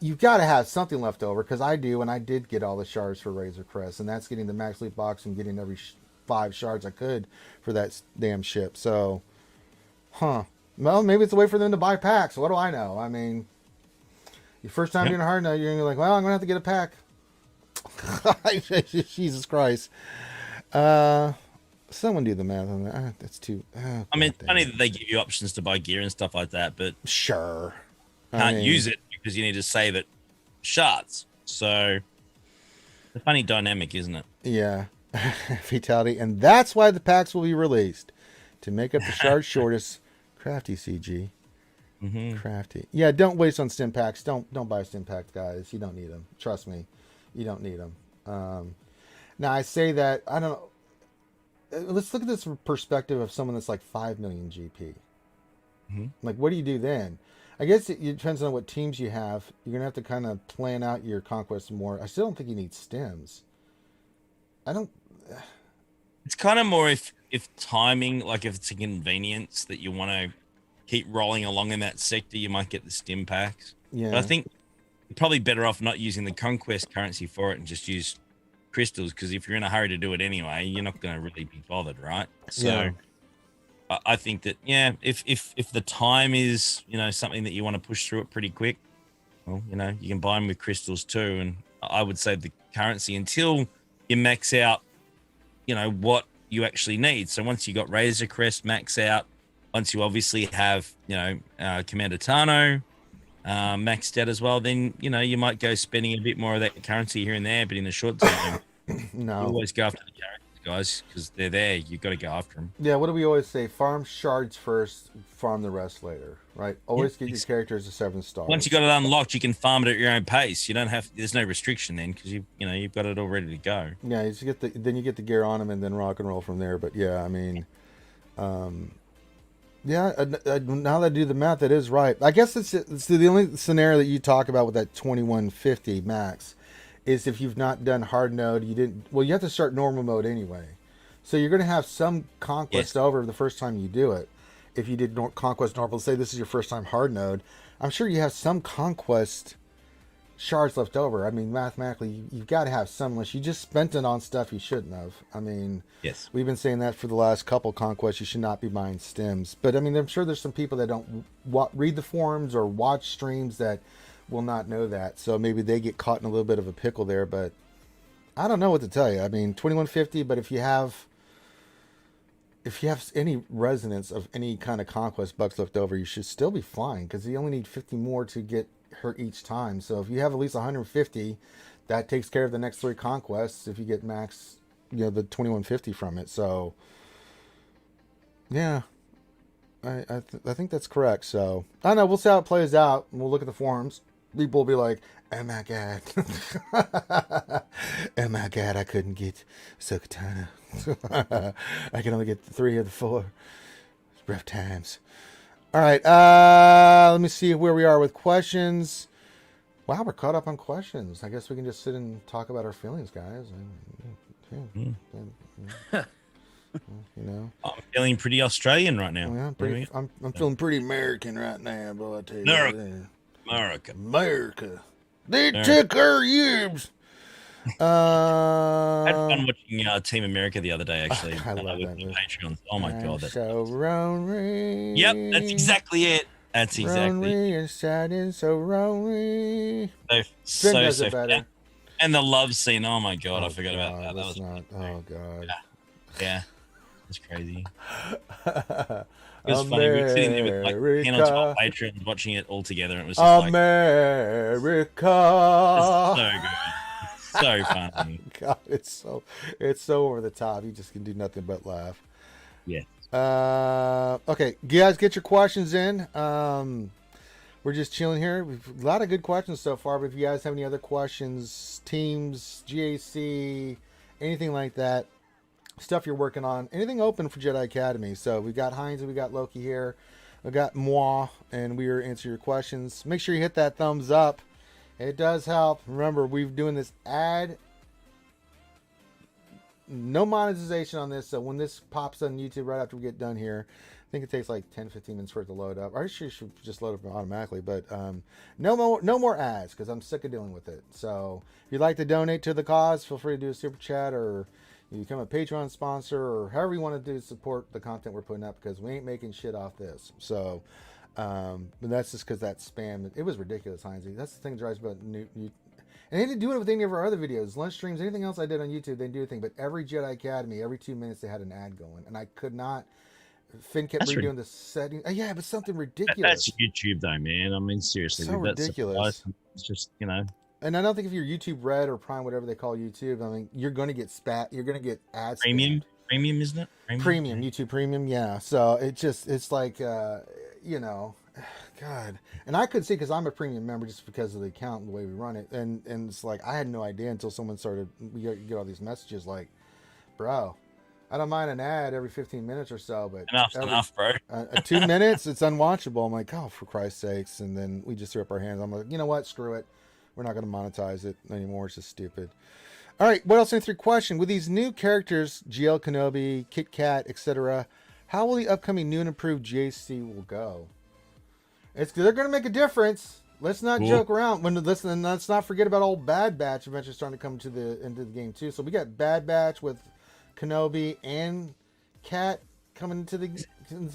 you've got to have something left over, because I do, and I did get all the shards for Razor Crest, and that's getting the max loot box and getting every 5 shards I could for that damn ship. So, Huh. Well, maybe it's a way for them to buy packs. What do I know? I mean, your first time doing a hard note, you're gonna be like, well, I'm gonna have to get a pack. Jesus Christ. Someone do the math on that. That's too. I mean, it's funny that they give you options to buy gear and stuff like that, but sure, can't use it because you need to save it shards. So, a funny dynamic, isn't it? Yeah, fatality, and that's why the packs will be released to make up the shard shortest. Crafty CG. Crafty. Yeah, don't waste on stim packs. Don't buy stim packs, guys. You don't need them. Trust me, you don't need them. Now I say that I don't know. Let's look at this from perspective of someone that's like 5 million GP. Like, what do you do then? I guess it depends on what teams you have. You're gonna have to kind of plan out your conquest more. I still don't think you need stems. I don't. It's kind of more if timing, like if it's a convenience that you want to keep rolling along in that sector, you might get the stim packs. Yeah. But I think you're probably better off not using the conquest currency for it and just use crystals, because if you're in a hurry to do it anyway, you're not going to really be bothered, right? So Yeah. I think that, yeah, if the time is, something that you want to push through it pretty quick, well, you can buy them with crystals too. And I would say the currency until you max out, what you actually need. So once you got Razor Crest max out, once you obviously have, Commander Tano maxed out as well, then, you might go spending a bit more of that currency here and there. But in the short term, No. you always go after the characters, guys, because they're there. You've got to go after them. Yeah, what do we always say? Farm shards first, farm the rest later, right? Always get your characters to 7 stars. Once you got it unlocked, you can farm it at your own pace. You don't have. There's no restriction then, because you've got it all ready to go. Yeah, you just then you get the gear on them and then rock and roll from there. But yeah, I mean, now that I do the math, that is right. I guess it's the only scenario that you talk about with that 2150 max is if you've not done hard node. You have to start normal mode anyway. So you're going to have some conquest over the first time you do it. If you did conquest normal, say this is your first time hard node, I'm sure you have some conquest shards left over. I mean, mathematically, you've got to have some, unless you just spent it on stuff you shouldn't have. I mean, yes, we've been saying that for the last couple conquests. You should not be buying stems. But I mean, I'm sure there's some people that don't read the forums or watch streams that will not know that. So maybe they get caught in a little bit of a pickle there. But I don't know what to tell you. I mean, 2150. But if you have any resonance of any kind of conquest bucks left over, you should still be fine, because you only need 50 more to get hurt each time. So if you have at least 150, that takes care of the next 3 conquests if you get max, the 2150 from it. So yeah, I think that's correct. So I don't know, we'll see how it plays out, and we'll look at the forums. People will be like, oh my god, oh my god, I couldn't get Sokatana. I can only get 3 of the 4. Rough times. All right, let me see where we are with questions. Wow, we're caught up on questions. I guess we can just sit and talk about our feelings, guys. I'm feeling pretty Australian right now. Yeah, I'm feeling pretty American right now, boy. I tell you. America. They took our yibs. I had fun watching Team America the other day, actually. I love that movie. Patreon. Oh my god, that's so lonely. Yep, that's exactly it. That's exactly lonely and sad and so lonely. So better. And the love scene. Oh my god, I forgot about that. That was oh god. Yeah. That's crazy. It was funny. We were sitting there with like 10 or 12 patrons watching it all together, and it was just America. So good. So funny. God, it's so over the top. You just can do nothing but laugh. Yeah. Okay, guys, get your questions in. We're just chilling here. We've a lot of good questions so far, but if you guys have any other questions, teams, GAC, anything like that, stuff you're working on, anything open for Jedi Academy. So we've got Heinz and we got Loki here. We got Moi, and we are answering your questions. Make sure you hit that thumbs up. It does help. Remember, we're doing this no monetization on this, so when this pops on YouTube right after we get done here, I think it takes like 10-15 minutes for it to load up. I should just load up automatically, but no more ads, because I'm sick of dealing with it. So if you'd like to donate to the cause, feel free to do a super chat, or You become a Patreon sponsor or however you want to do support the content we're putting up because we ain't making shit off this. So, but that's just because that spam. It was ridiculous, Heinzie. That's the thing that drives about new. And they didn't do it with any of our other videos, lunch streams, anything else I did on YouTube. They didn't do anything. But every Jedi Academy, every 2 minutes, they had an ad going, and I could not. Finn kept redoing the setting. Yeah, but something ridiculous. That's YouTube, though, man. I mean, seriously, So ridiculous. It's just, you know. And I don't think if you're YouTube Red or Prime, whatever they call YouTube, I mean, you're going to get spat. You're going to get ads. Premium, isn't it? Premium, YouTube Premium, yeah. So it's like, you know, God. And I could see because I'm a premium member just because of the account and the way we run it. And it's like I had no idea until someone started. We get all these messages like, bro, I don't mind an ad every 15 minutes or so, but enough, bro. 2 minutes, it's unwatchable. I'm like, oh, for Christ's sakes. And then we just threw up our hands. I'm like, you know what? Screw it. We're not going to monetize it anymore. It's just stupid. All right. What else? Any question? With these new characters, GL Kenobi, Kit Kat, etc., how will the upcoming new and improved GAC will go? They're going to make a difference. Let's not joke around. Let's not forget about old Bad Batch eventually starting to come into the game too. So we got Bad Batch with Kenobi and Kat coming into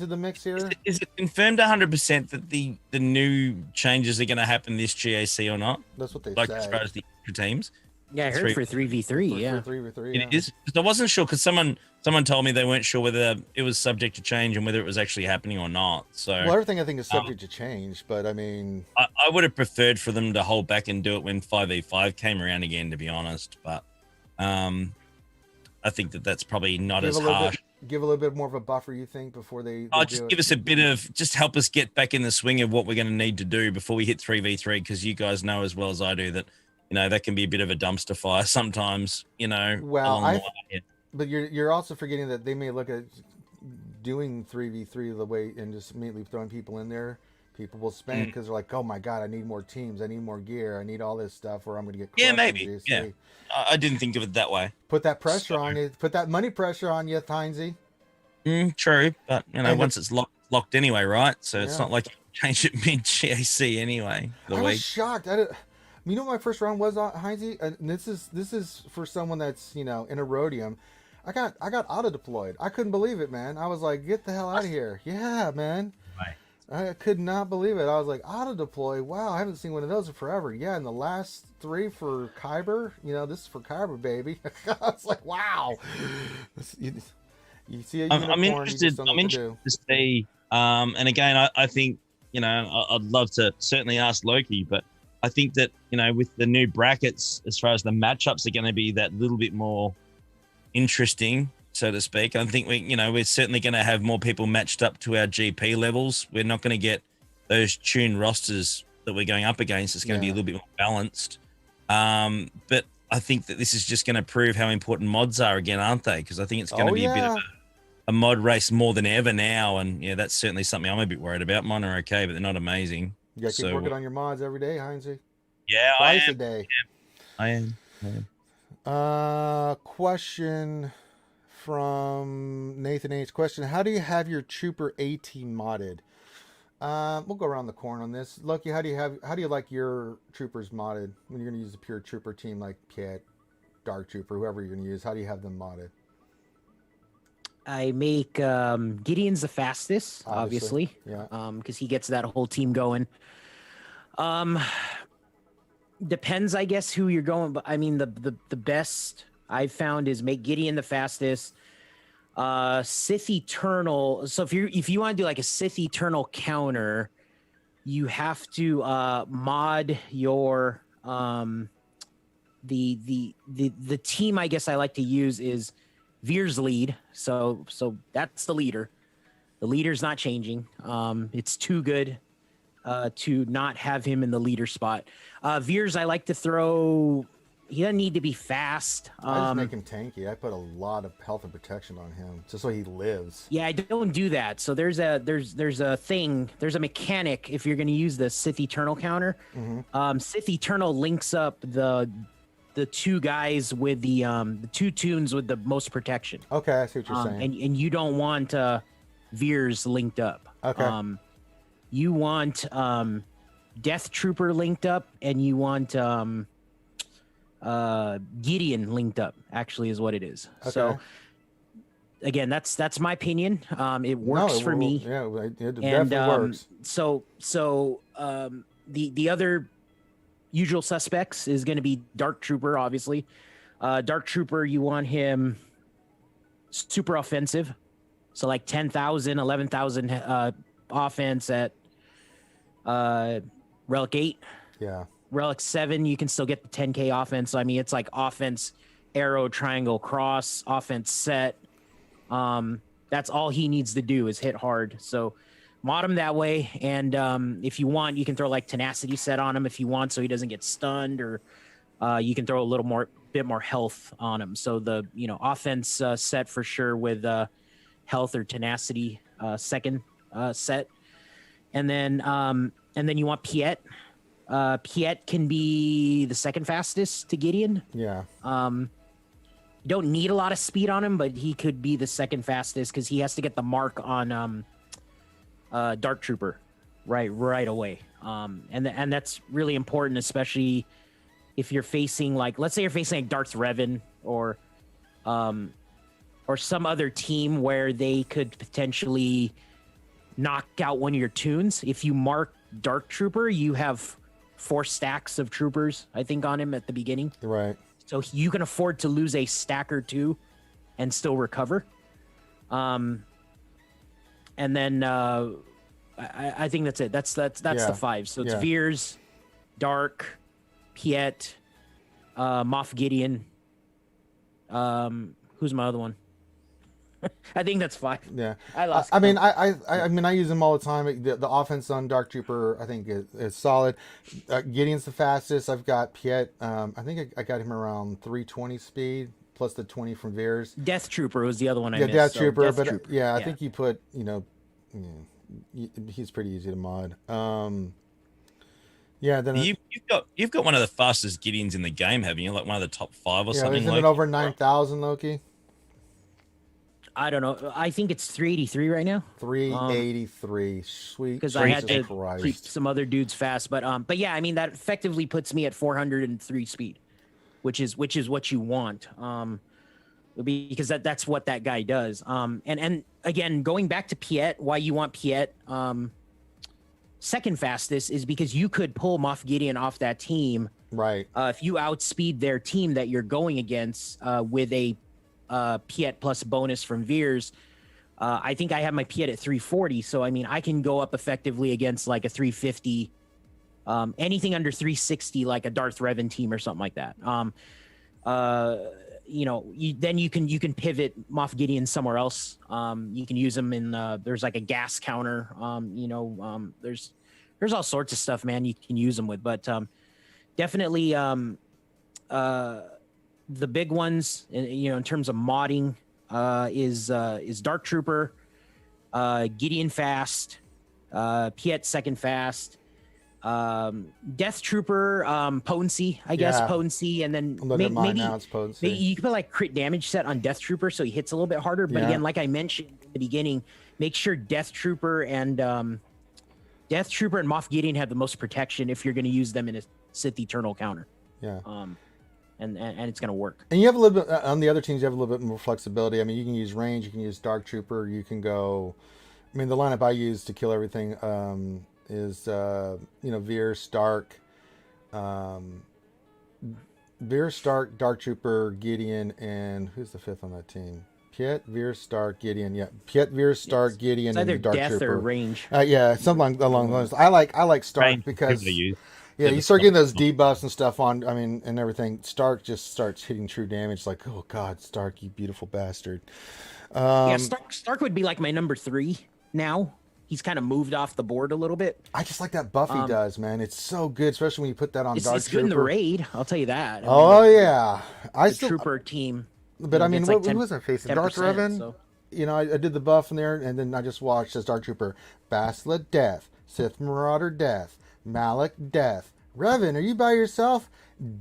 the mix here. Is it confirmed 100% that the new changes are going to happen this GAC or not? That's what they like say. As far as the extra teams. Yeah, I heard for 3v3. Yeah, for 3v3. It is. I wasn't sure because someone told me they weren't sure whether it was subject to change and whether it was actually happening or not. So well, everything I think is subject to change, but I mean, I would have preferred for them to hold back and do it when 5v5 came around again, to be honest. But I think that's probably not as harsh. Give a little bit more of a buffer, you think, before they just give us a bit of, just help us get back in the swing of what we're going to need to do before we hit 3v3, because you guys know as well as I do that, you know, that can be a bit of a dumpster fire sometimes, you know. Well, but you're also forgetting that they may look at doing 3v3 the way and just immediately throwing people in there. People will spend because they're like, oh my God, I need more teams. I need more gear. I need all this stuff or I'm going to get crushed. Yeah, maybe. Yeah. I didn't think of it that way. Put that pressure on you. Put that money pressure on you, Heinzie. True. But, you know, once it's locked anyway, right? So it's not like you change it mid-GAC anyway. I was shocked. You know what my first round was, Heinzie? And this is for someone that's, you know, in a rhodium. I got auto-deployed. I couldn't believe it, man. I was like, get the hell out of here. Yeah, man. Right. I could not believe it. I was like, auto-deploy? Wow, I haven't seen one of those in forever. Yeah, and the last 3 for Kyber, you know, this is for Kyber, baby. I was like, wow. You see a unicorn, I'm interested to see. And again, I think, you know, I'd love to certainly ask Loki, but I think that, you know, with the new brackets, as far as the matchups are going to be that little bit more interesting, so to speak. I think we're certainly going to have more people matched up to our GP levels. We're not going to get those tuned rosters that we're going up against. It's going to be a little bit more balanced. But I think that this is just going to prove how important mods are again, aren't they? Because I think it's going to be a bit of a mod race more than ever now. And yeah, that's certainly something I'm a bit worried about. Mine are okay, but they're not amazing. You got to keep working on your mods every day, Heinzie. Yeah, Twice a day. I am. Question from Nathan H. Question: how do you have your Trooper AT modded? We'll go around the corner on this. Lucky, how do you like your Troopers modded when you're going to use a pure Trooper team like Kit, Dark Trooper, whoever you're going to use? How do you have them modded? I make Gideon's the fastest, obviously. Yeah. Because he gets that whole team going. Depends, I guess, who you're going. But I mean, the best I've found is make Gideon the fastest. Sith Eternal. So if you want to do like a Sith Eternal counter, you have to mod your the team. I guess I like to use is Veer's lead. So that's the leader. The leader's not changing. It's too good to not have him in the leader spot. Veers, I like to throw. He doesn't need to be fast. I just make him tanky. I put a lot of health and protection on him just so he lives. Yeah, I don't do that. So there's a mechanic if you're going to use the Sith Eternal counter. Mm-hmm. Sith Eternal links up the two guys with the two tunes with the most protection. Okay, I see what you're saying. And you don't want Veers linked up. Okay. You want Death Trooper linked up, and you want Gideon linked up. Actually, is what it is. Okay. So again, that's my opinion. It works for me. Yeah, it And definitely works. The other usual suspects is going to be Dark Trooper, obviously. Dark Trooper, you want him super offensive, so like 10,000, 11,000 offense at Relic 8. Yeah. Relic 7, you can still get the 10k offense. So, I mean, it's like offense, arrow, triangle, cross, offense set. That's all he needs to do is hit hard. So mod him that way. And if you want, you can throw like tenacity set on him if you want, so he doesn't get stunned, or you can throw a bit more health on him. So the offense set for sure with health or tenacity second set. And then you want Piet. Piet can be the second fastest to Gideon. Yeah. You don't need a lot of speed on him, but he could be the second fastest because he has to get the mark on Dark Trooper right away. And that's really important, especially if you're facing let's say you're facing like Darth Revan or some other team where they could potentially knock out one of your tunes. If you mark Dark Trooper, you have 4 stacks of troopers, I think, on him at the beginning. Right. So you can afford to lose a stack or 2 and still recover. And then I think that's it. That's the 5. So it's Veers, Dark, Piet, Moff Gideon. Who's my other one? I think that's 5. Yeah. I lost. I mean, I use them all the time. The offense on Dark Trooper, I think, is solid. Gideon's the fastest. I've got Piet. I think I got him around 320 speed plus the 20 from Veers. Death Trooper was the other one I missed. Death so Trooper. Death But Trooper. yeah, I think you put, he's pretty easy to mod. Yeah. Then you've got one of the fastest Gideons in the game, haven't you? Like one of the top 5 or something. Isn't it over 9,000, Loki? I don't know. I think it's 383 right now. 383. Sweet. Because I had to Christ. creep some other dudes fast, but yeah, I mean that effectively puts me at 403 speed, which is what you want. Because that's what that guy does. And again, going back to Piet, why you want Piet second fastest is because you could pull Moff Gideon off that team. Right. If you outspeed their team that you're going against with a Piet plus bonus from Veers. I think I have my Piet at 340, so I mean I can go up effectively against like a 350, anything under 360, like a Darth Revan team or something like that. Then you can pivot Moff Gideon somewhere else. You can use them in there's like a gas counter. There's all sorts of stuff, man. You can use them with, but definitely the big ones, in terms of modding, is Dark Trooper, Gideon fast, Piet second fast, Death Trooper potency, I guess potency, and then maybe you can put like crit damage set on Death Trooper so he hits a little bit harder. But again, like I mentioned in the beginning, make sure Death Trooper and Moff Gideon have the most protection if you're going to use them in a Sith Eternal counter. Yeah. And it's going to work. And you have a little bit on the other teams. You have a little bit more flexibility. I mean, you can use range. You can use Dark Trooper. You can go. I mean, the lineup I use to kill everything is Veer, Stark, Dark Trooper, Gideon, and who's the 5th on that team? Piet, Veer, Stark, Gideon. Yeah, Piet, Veer, Stark, Gideon, it's either and the Dark Death Trooper. or range. Yeah, something along those. I like Stark Range because. Yeah, you start getting those debuffs and stuff on, and everything. Stark just starts hitting true damage. Like, oh God, Stark, you beautiful bastard. Stark would be like my number 3 now. He's kind of moved off the board a little bit. I just like that buff he does, man. It's so good, especially when you put that on Dark It's Trooper. good in the raid, I'll tell you that. Yeah, Trooper team. But I mean, who was I facing? Darth Revan. So. I did the buff in there, and then I just watched as Dark Trooper. Bastila death, Sith Marauder death, Malak death. Revan, are you by yourself?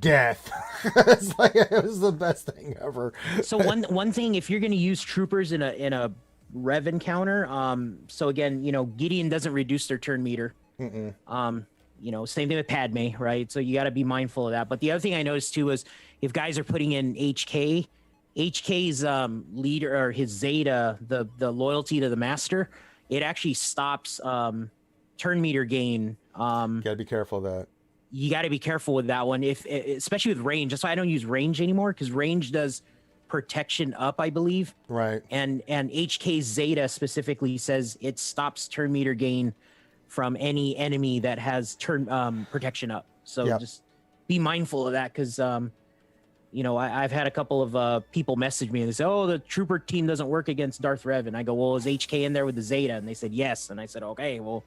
Death. It was the best thing ever. So one thing, if you're going to use troopers in a Revan counter, so again, Gideon doesn't reduce their turn meter. Same thing with Padme, right? So you got to be mindful of that. But the other thing I noticed too is if guys are putting in HK's leader or his Zeta, the loyalty to the master, it actually stops turn meter gain. Gotta be careful of that. You got to be careful with that one, especially with range. That's why I don't use range anymore, because range does protection up, I believe. Right. And HK Zeta specifically says it stops turn meter gain from any enemy that has turn protection up. So just be mindful of that, because you know, I've had a couple of people message me and they say, "Oh, the trooper team doesn't work against Darth Rev," and I go, "Well, is HK in there with the Zeta?" And they said yes, and I said, "Okay, well,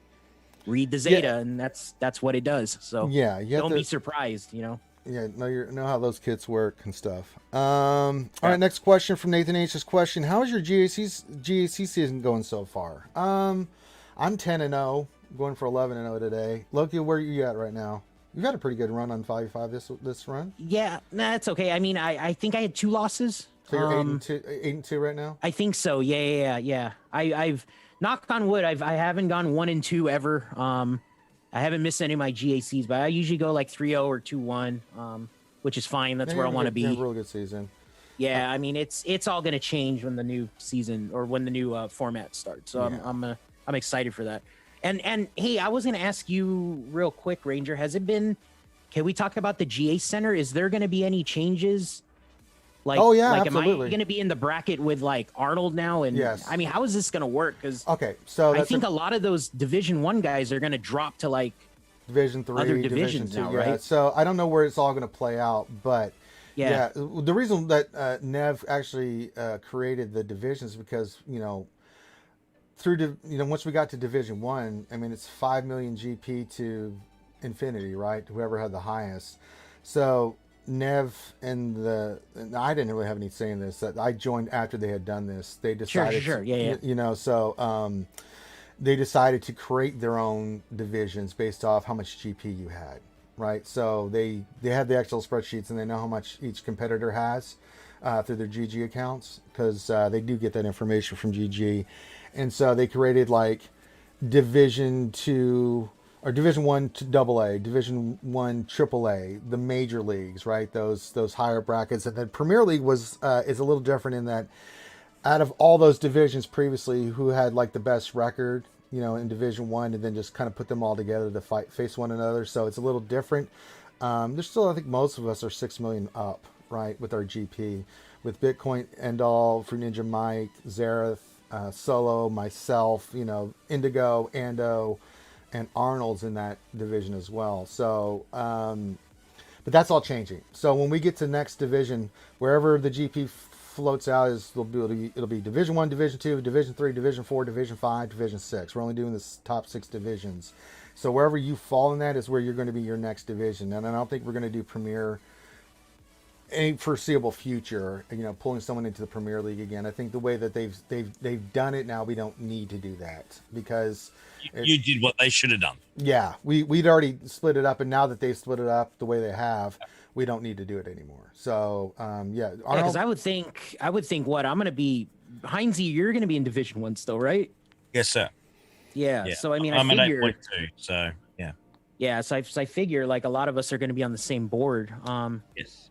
read the Zeta," and that's what it does. So don't be surprised, you know. Yeah, know how those kits work and stuff. All right, next question from Nathan H. This question: how is your GAC season going so far? I'm 10-0, going for 11-0 today. Loki, where are you at right now? You've had a pretty good run on 5v5 this run. Yeah, that's okay. I mean, I think I had 2 losses. So you're 8-2 right now. I think so. Yeah. I've knocked on wood. I haven't gone 1-2 ever. I haven't missed any of my GACs, but I usually go like 3-0 or 2-1, which is fine. That's where I want to be. A real good season. Yeah, I mean, it's all going to change when the new season or when the new format starts. So I'm excited for that. And hey, I was going to ask you real quick, Ranger. Can we talk about the GA Center? Is there going to be any changes? Like, absolutely. Am I going to be in the bracket with like Arnold now? And yes. I mean, how is this going to work? Because so I think a lot of those Division 1 guys are going to drop to like Division 3, other Division 2. now, right? So I don't know where it's all going to play out, but the reason that Nev actually created the divisions is because once we got to Division 1, I mean, it's 5 million GP to infinity, right? Whoever had the highest. So Nev and I didn't really have any say in this. That I joined after they had done this. They decided, they decided to create their own divisions based off how much GP you had, right? So they have the Excel spreadsheets and they know how much each competitor has through their GG accounts, because they do get that information from GG, and so they created like Division 2. Or Division 1 to AA, Division 1 AAA, the major leagues, right? Those higher brackets. And then Premier League is a little different in that out of all those divisions previously, who had like the best record, in Division 1, and then just kind of put them all together to face one another. So it's a little different. There's still, I think most of us are 6 million up, right, with our GP. With Bitcoin, Endall, Fruit Ninja Mike, Zareth, Solo, myself, Indigo, Ando, and Arnold's in that division as well. So, but that's all changing. So when we get to next division, wherever the GP floats out, it'll be Division 1, Division 2, Division 3, Division 4, Division 5, Division 6. We're only doing this top 6 divisions. So wherever you fall in that is where you're going to be your next division. And I don't think we're going to do Premier any foreseeable future, pulling someone into the Premier League again. I think the way that they've done it now, we don't need to do that, because you did what they should have done. Yeah, we'd already split it up, and now that they've split it up the way they have, we don't need to do it anymore. So because I would think what I'm going to be, Heinze, you're going to be in Division 1 still, right? Yes, sir. Yeah. So I mean, I'm I at figure 8.2. So yeah. So I figure like a lot of us are going to be on the same board. Yes.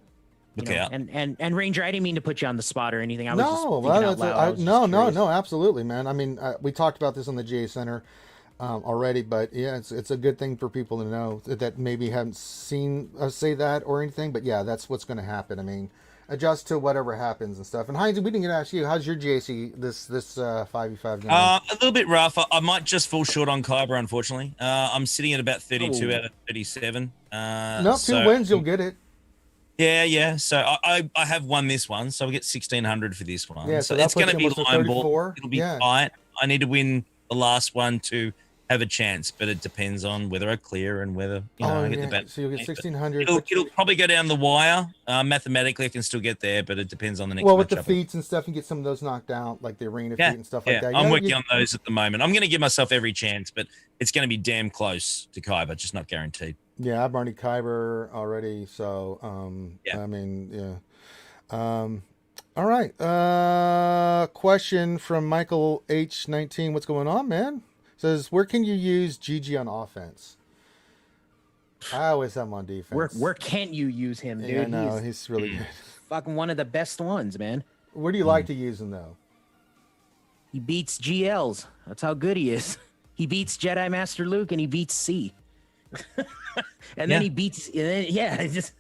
Okay. And Ranger, I didn't mean to put you on the spot or anything. I was no, absolutely, man. I mean, we talked about this on the GA Center already, but yeah, it's a good thing for people to know that maybe haven't seen us say that or anything. But yeah, that's what's going to happen. I mean, adjust to whatever happens and stuff. And Heinz, we didn't get to ask you, how's your GAC this 5v5 going? A little bit rough. I might just fall short on Kyber, unfortunately. I'm sitting at about 32 out of 37. No, 2 wins, you'll get it. Yeah. So I have won this one, so we get 1,600 for this one. Yeah, so it's going to be line ball. It'll be tight. I need to win the last one to have a chance, but it depends on whether I clear and whether I get the bet. So you'll get 1,600. It'll probably go down the wire. Mathematically, I can still get there, but it depends on the next. Well, with the feats and stuff, you get some of those knocked out, like the arena feat and stuff like that. I'm working on those at the moment. I'm going to give myself every chance, but it's going to be damn close to Kyber, just not guaranteed. Yeah, I've already Kyber already, so I mean, yeah. All right. Question from Michael H19. What's going on, man? Says, where can you use GG on offense? I always have him on defense. Where can't you use him, dude? Yeah, no, He's he's really good. fucking one of the best ones, man. Where do you like to use him though? He beats GLs. That's how good he is. He beats Jedi Master Luke and he beats C. And then he beats, he beats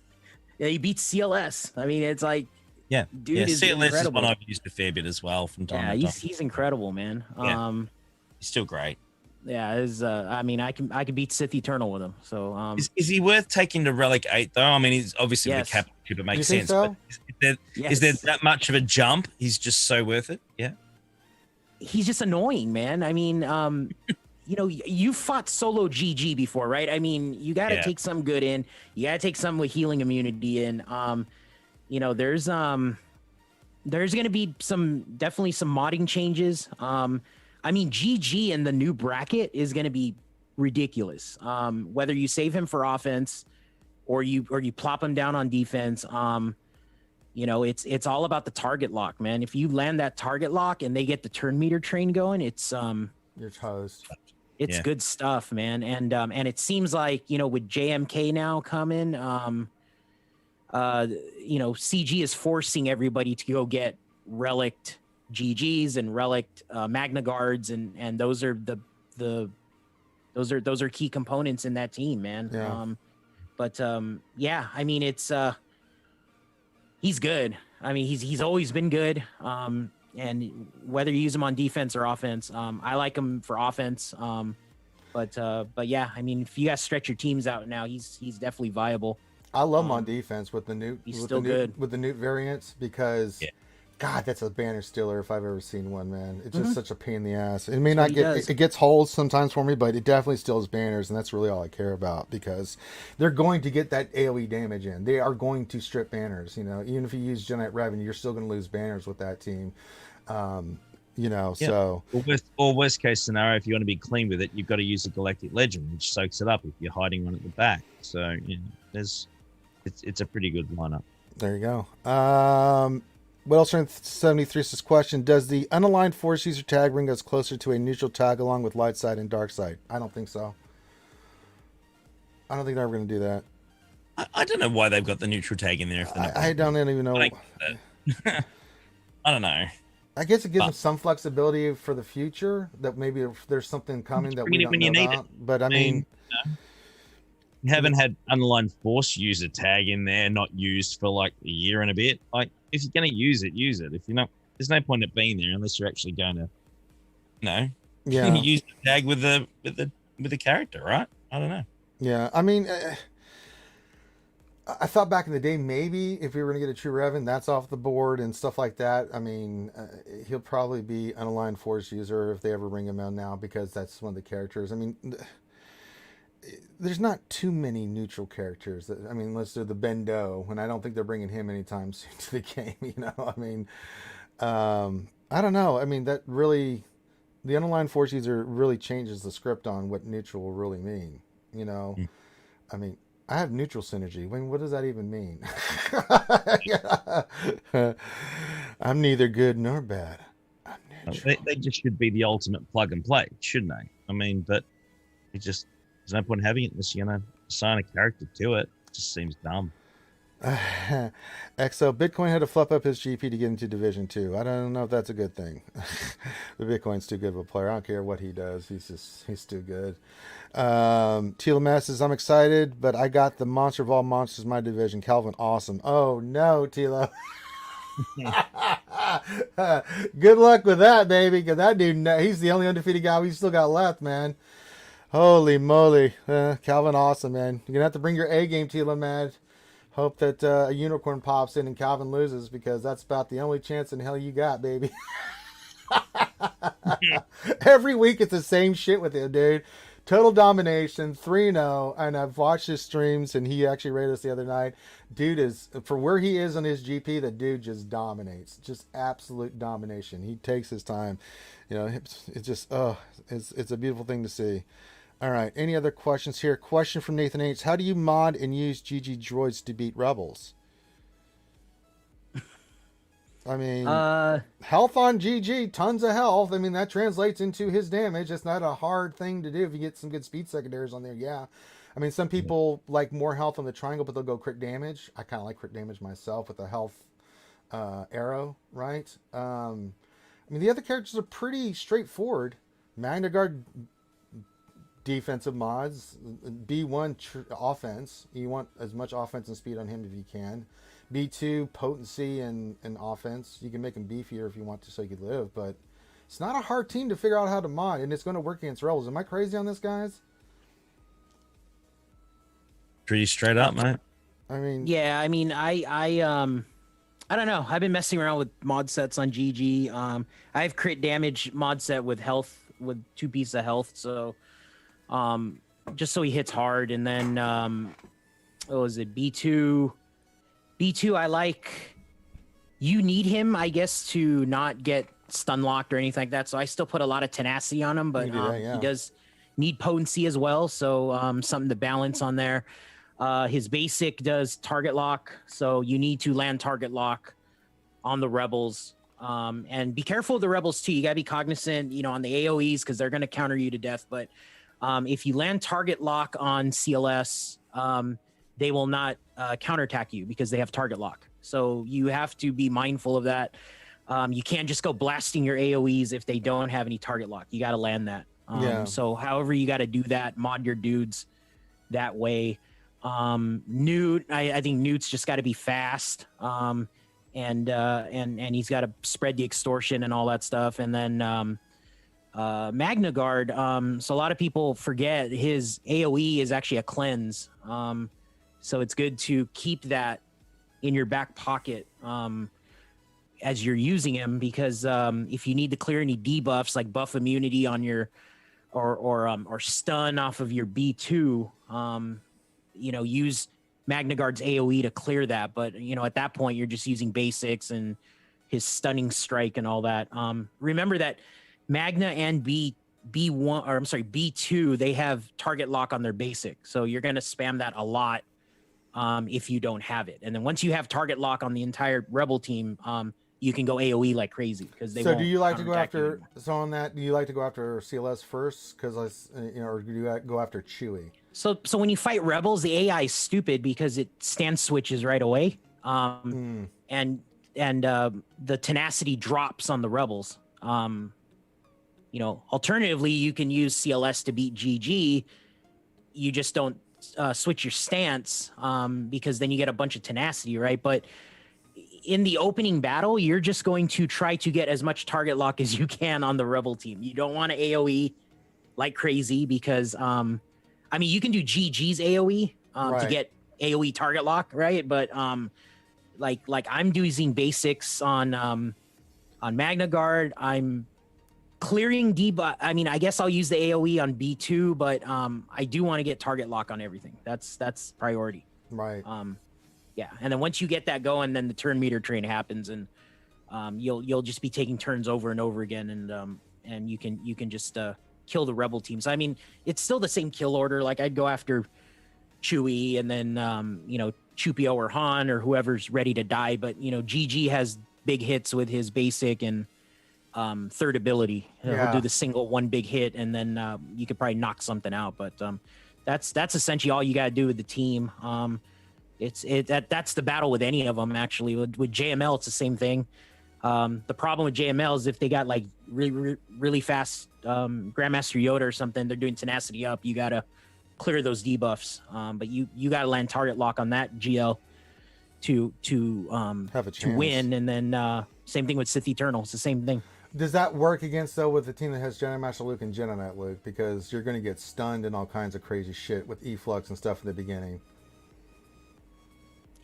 CLS. I mean, it's like, Yeah, dude is CLS is incredible. one I've used a fair bit as well from time to time. he's incredible, man. Yeah. He's still great. Yeah, I mean, I can beat Sith Eternal with him. So Is he worth taking to Relic 8 though? I mean, he's obviously with the capital ship, it makes sense. So? But is there that much of a jump? He's just so worth it. Yeah. he's just annoying, man. I mean, you know, you fought solo GG before, right? I mean, you got to take some good in. You got to take some with healing immunity in. You know, there's going to be definitely some modding changes. I mean, GG in the new bracket is going to be ridiculous. Whether you save him for offense or you plop him down on defense, you know, it's all about the target lock, man. If you land that target lock and they get the turn meter train going, it's You're toast. It's good stuff, man. And it seems like, you know, with JMK now coming, you know, CG is forcing everybody to go get relict GGs and relict Magna Guards, and those are those are key components in that team, man. Yeah. Yeah, I mean, it's he's good. I mean, he's always been good. And whether you use him on defense or offense, I like him for offense. But yeah, I mean, if you guys stretch your teams out now, he's definitely viable. I love him on defense with the new good with the new variants because God, that's a banner stealer if I've ever seen one, man. It's just such a pain in the ass. It may not get it gets holes sometimes for me, but it definitely steals banners, and that's really all I care about because they're going to get that AoE damage in. They are going to strip banners, you know. Even if you use Jedi Revenue, you're still going to lose banners with that team. You know, so or worst case scenario, if you want to be clean with it, you've got to use a Galactic Legend, which soaks it up if you're hiding one at the back. So you know, it's a pretty good lineup. There you go. What else? 73 says question: does the unaligned Force user tag bring us closer to a neutral tag along with light side and dark side? I don't think so. I don't think they're ever going to do that. I don't know why they've got the neutral tag in there. If I don't even know. I don't know. I guess it gives them some flexibility for the future. That maybe if there's something coming that we don't know about. But I mean, you haven't had unaligned Force user tag in there, not used for like a year and a bit. Like, if you're going to use it, use it. If you're not, there's no point in it being there unless you're actually going to, use the tag with the character, right? I don't know. Yeah, I mean, I thought back in the day maybe if we were going to get a true Revan, that's off the board and stuff like that. I mean, he'll probably be unaligned Force user if they ever bring him out now because that's one of the characters. I mean, there's not too many neutral characters. I mean, unless they're the Bendo, and I don't think they're bringing him anytime soon to the game. You know, I mean, I don't know. I mean, that really, the unaligned Force user really changes the script on what neutral will really mean. You know, I mean, I have neutral synergy. I mean, what does that even mean? I'm neither good nor bad. I'm neutral. They just should be the ultimate plug and play, shouldn't they? I mean, but it just, there's no point in having it unless you're going to assign a character to it. It just seems dumb. XO, Bitcoin had to fluff up his GP to get into Division 2. I don't know if that's a good thing. The Bitcoin's too good of a player. I don't care what he does. He's too good. Tila Mass says, I'm excited, but I got the monster of all monsters in my division. Calvin, awesome. Oh, no, Tila. Good luck with that, baby, because that dude, he's the only undefeated guy we still got left, man. Holy moly. Calvin, awesome, man. You're going to have to bring your A game, Tila, man. Hope that a unicorn pops in and Calvin loses because that's about the only chance in hell you got, baby. Every week it's the same shit with him, dude. Total domination, 3-0, and I've watched his streams, and he actually rated us the other night. Dude is, for where he is on his GP, the dude just dominates. Just absolute domination. He takes his time. You know, it's just, it's a beautiful thing to see. All right, any other questions here? Question from Nathan H. How do you mod and use GG droids to beat rebels? I mean, health on GG, tons of health. I mean, that translates into his damage. It's not a hard thing to do if you get some good speed secondaries on there, yeah. I mean, some people like more health on the triangle, but they'll go crit damage. I kind of like crit damage myself with a health arrow, right? I mean, the other characters are pretty straightforward. Magna Guard defensive mods, B1 offense. You want as much offense and speed on him if you can. B2 potency and offense. You can make him beefier if you want to so he could live, but it's not a hard team to figure out how to mod, and it's going to work against rebels. Am I crazy on this, guys? Pretty straight up, mate. I mean, Yeah, I mean, I don't know. I've been messing around with mod sets on GG. I have crit damage mod set with health, with 2 pieces of health, so just so he hits hard. And then what was it? B2. B2, I like. You need him, I guess, to not get stun locked or anything like that. So I still put a lot of tenacity on him, but You do that, yeah. he does need potency as well. So something to balance on there. His basic does target lock, so you need to land target lock on the rebels. And be careful of the rebels too. You gotta be cognizant, on the AoEs because they're gonna counter you to death. But if you land target lock on CLS, they will not counterattack you because they have target lock. So you have to be mindful of that. You can't just go blasting your AoEs if they don't have any target lock. You got to land that. So however you got to do that, mod your dudes that way. Newt, I think Newt's just got to be fast. And he's got to spread the extortion and all that stuff. And then Magna Guard. So a lot of people forget his AoE is actually a cleanse. So it's good to keep that in your back pocket as you're using him, because if you need to clear any debuffs like buff immunity on your or stun off of your B2, use Magna Guard's AoE to clear that. But at that point you're just using basics and his stunning strike and all that. Remember that Magna and B2, they have target lock on their basic, so you're going to spam that a lot if you don't have it. And then once you have target lock on the entire rebel team, you can go AoE like crazy because they. So won't do you like to go counterattack you after? anymore. So on that, do you like to go after CLS first? Because or do you go after Chewie? So when you fight rebels, the AI is stupid because it stance switches right away, and the tenacity drops on the rebels. Alternatively, you can use CLS to beat GG. You just don't switch your stance because then you get a bunch of tenacity, right? But in the opening battle, you're just going to try to get as much target lock as you can on the rebel team. You don't want to AoE like crazy because, you can do GG's AoE to get AoE target lock, right? But like I'm using basics on Magna Guard. I'm clearing debuff. I guess I'll use the AoE on B2, but I do want to get target lock on everything. That's priority. Right. Yeah, and then once you get that going, then the turn meter train happens, and you'll just be taking turns over and over again, and you can just kill the rebel teams. It's still the same kill order. Like I'd go after Chewie, and then Chupio or Han or whoever's ready to die. But GG has big hits with his basic and third ability. He'll do the single one big hit, and then you could probably knock something out. But that's essentially all you got to do with the team. That's the battle with any of them, actually. With JML, it's the same thing. The problem with JML is if they got like really fast Grandmaster Yoda or something, they're doing tenacity up. You gotta clear those debuffs. But you gotta land target lock on that GL to Have a to chance. win. And then same thing with Sith Eternal. It's the same thing. Does that work against though with the team that has Jedi Master Luke and Jedi Knight Luke? Because you're going to get stunned and all kinds of crazy shit with efflux and stuff in the beginning.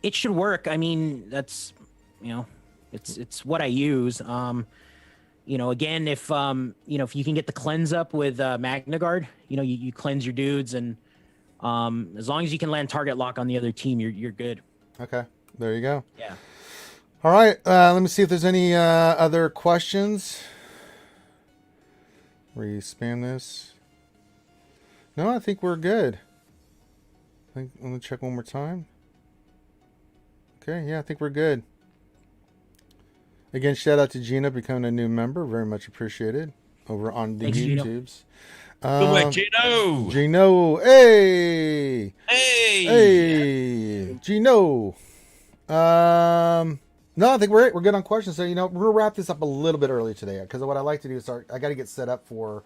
It should work. That's it's what I use. Again, if if you can get the cleanse up with Magna Guard, you cleanse your dudes, and as long as you can land target lock on the other team, you're good. Okay, there you go. Yeah. All right, let me see if there's any other questions. Where you spam this? No, I think we're good. Let me check one more time. Okay, yeah, I think we're good. Again, shout out to Gina becoming a new member. Very much appreciated over on the Thanks, Gina. YouTubes. Good work, Gino. Gino, hey, Hey. hey, Gino. No, I think we're good on questions. So we're gonna wrap this up a little bit early today because what I like to do is I got to get set up for.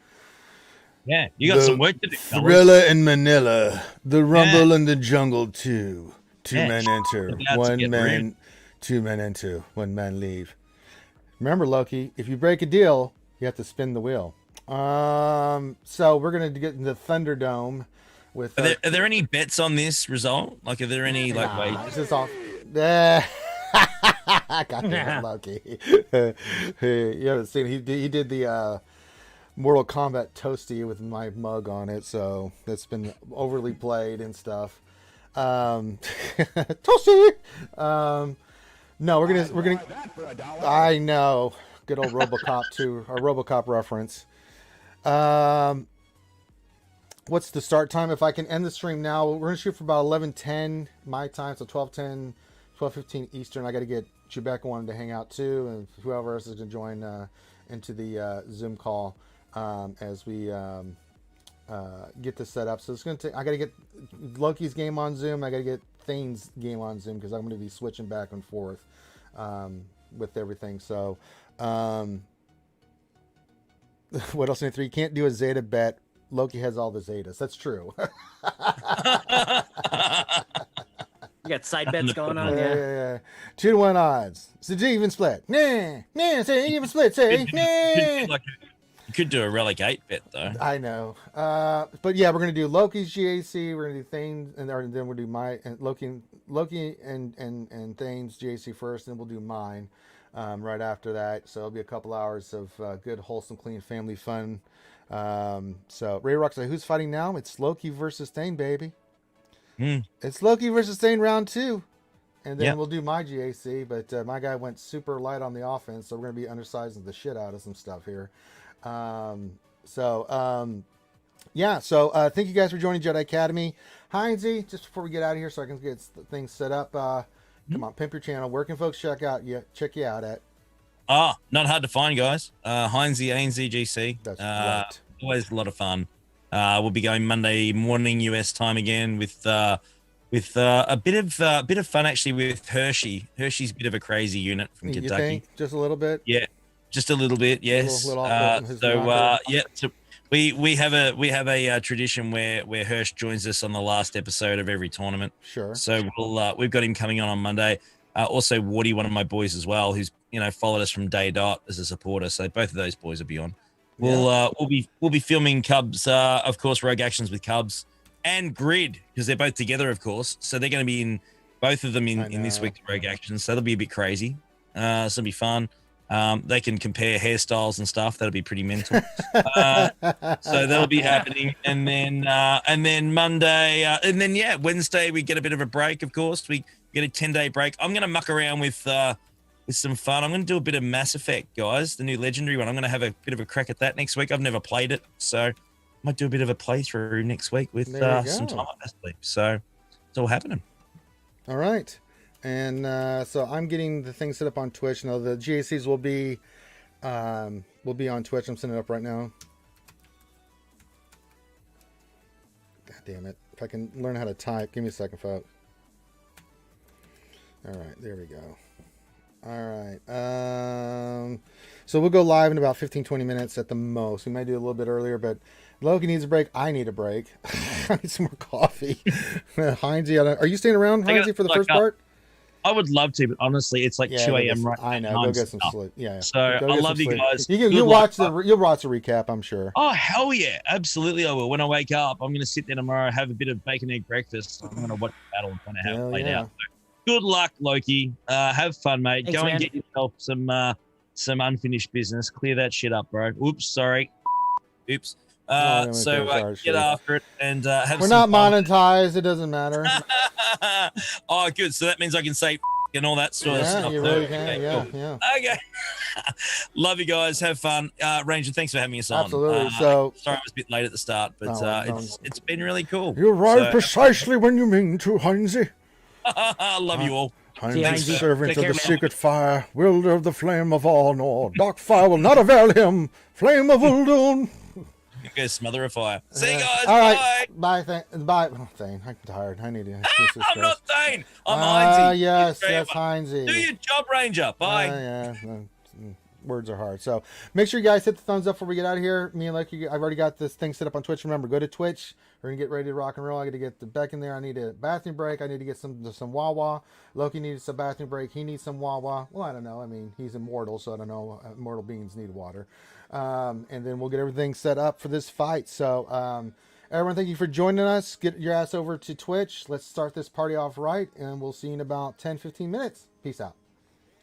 Yeah, you got some work to do. fellas. Thriller in Manila, the Rumble in the Jungle 2. Two men enter, About to one get man, rude. 2 men enter, 1 man leave. Remember, Loki, if you break a deal, you have to spin the wheel. So we're gonna get in the Thunderdome with. Are there any bets on this result? Like, are there any like ways? This is all. Goddamn Loki. You haven't seen he did the Mortal Kombat toasty with my mug on it, so that's been overly played and stuff. Toasty. No, we're gonna. I know. Good old RoboCop 2, our RoboCop reference. What's the start time? If I can end the stream now, we're gonna shoot for about 11:10 my time, so 12:10, 12:15 Eastern. I got to get Chewbacca wanted to hang out too, and whoever else is gonna join into the Zoom call as we get this set up. So it's gonna take. I got to get Loki's game on Zoom. I got to get Thane's game on Zoom because I'm going to be switching back and forth with everything. So. What else? You can't do a Zeta bet. Loki has all the Zetas. That's true. You got side bets going on, yeah. Yeah. 2-1 odds. It's a even split. Nah. Say even split. Say nah. You could do a relegate bet though. I know. But yeah, we're gonna do Loki's GAC. We're gonna do Thane, and then we'll do Loki and Thane's GAC first, and we'll do mine. Right after that, so it'll be a couple hours of good, wholesome, clean family fun. So Ray Rock said, "Who's fighting now? It's Loki versus Thane, baby. It's Loki versus Thane round 2, and then we'll do my GAC. But my guy went super light on the offense, so we're gonna be undersizing the shit out of some stuff here. So thank you guys for joining Jedi Academy. Heinzie, just before we get out of here, so I can get things set up. Come on, pimp your channel. Where can folks check you out at? Not hard to find, guys. Heinzie, ANZGC. That's right. Always a lot of fun. We'll be going Monday morning US time again with a bit of fun actually with Hershey. Hershey's a bit of a crazy unit from You Kentucky. think? Just a little bit? Yeah, just a little bit. Yes. Little off his So we have a tradition where Hirsch joins us on the last episode of every tournament. Sure. So we've got him coming on Monday. Also Wardy, one of my boys as well, who's followed us from day dot as a supporter. So both of those boys will be on. We'll be filming Cubs, of course, Rogue Actions with Cubs and Grid because they're both together, of course. So they're going to be in both of them in this week's Rogue Actions. So that'll be a bit crazy. So it'll be fun. They can compare hairstyles and stuff. That'll be pretty mental. So that'll be happening. And then Monday, Wednesday, we get a bit of a break, of course. We get a 10-day break. I'm going to muck around with some fun. I'm going to do a bit of Mass Effect, guys, the new Legendary one. I'm going to have a bit of a crack at that next week. I've never played it, so I might do a bit of a playthrough next week with some time up my sleeve. So it's all happening. All right. And so I'm getting the thing set up on Twitch. Now the GACs will be on Twitch. I'm setting it up right now. God damn it. If I can learn how to type, give me a second, folks. All right, there we go. All right. So we'll go live in about 15-20 minutes at the most. We might do a little bit earlier, but Logan needs a break. I need a break. I need some more coffee. Heinzie, are you staying around, Heinzie, for the first part? I would love to, but honestly, it's like 2 a.m. right now. I know. Go get some sleep. Yeah. So I love you guys. You'll watch the recap, I'm sure. Oh hell yeah, absolutely I will. When I wake up, I'm gonna sit there tomorrow, have a bit of bacon egg breakfast. I'm gonna watch the battle and kind of have it played out. So, good luck, Loki. Have fun, mate. Thanks, Go man. and get yourself some unfinished business. Clear that shit up, bro. Oops, sorry. Oops. Sorry, Get after it and have We're some not fun. monetized. It doesn't matter. Oh, good. So that means I can say and all that sort of Yeah, stuff. you really can. Cool. Yeah. Okay. Love you guys. Have fun. Ranger, thanks for having us on. Absolutely. Sorry I was a bit late at the start, but No. it's been really cool. You arrived precisely when you mean to, Heinzie. Love you all. Heinzie, Heinzie. servant Take of care, the man. secret fire, wielder of the flame of Arnor. Dark fire will not avail him. Flame of Uldun. go smother a fire. See you guys. All Bye. right. Bye. Bye. Oh, Thane, I'm tired. I need to. Jesus I'm not Christ. Thane. I'm Heinzie. Yes, Straight yes, up. Heinzie. Do your job, Ranger. Bye. Yeah. Words are hard. So make sure you guys hit the thumbs up before we get out of here. Me and Lucky, I've already got this thing set up on Twitch. Remember, go to Twitch. We're gonna get ready to rock and roll. I got to get the Beck in there. I need a bathroom break. I need to get some Wawa. Loki needs some bathroom break. He needs some Wawa. Well, I don't know. I mean, he's immortal, so I don't know. Immortal beings need water. And then we'll get everything set up for this fight. So everyone, thank you for joining us. Get your ass over to Twitch. Let's start this party off right, and we'll see you in about 10-15 minutes. Peace out.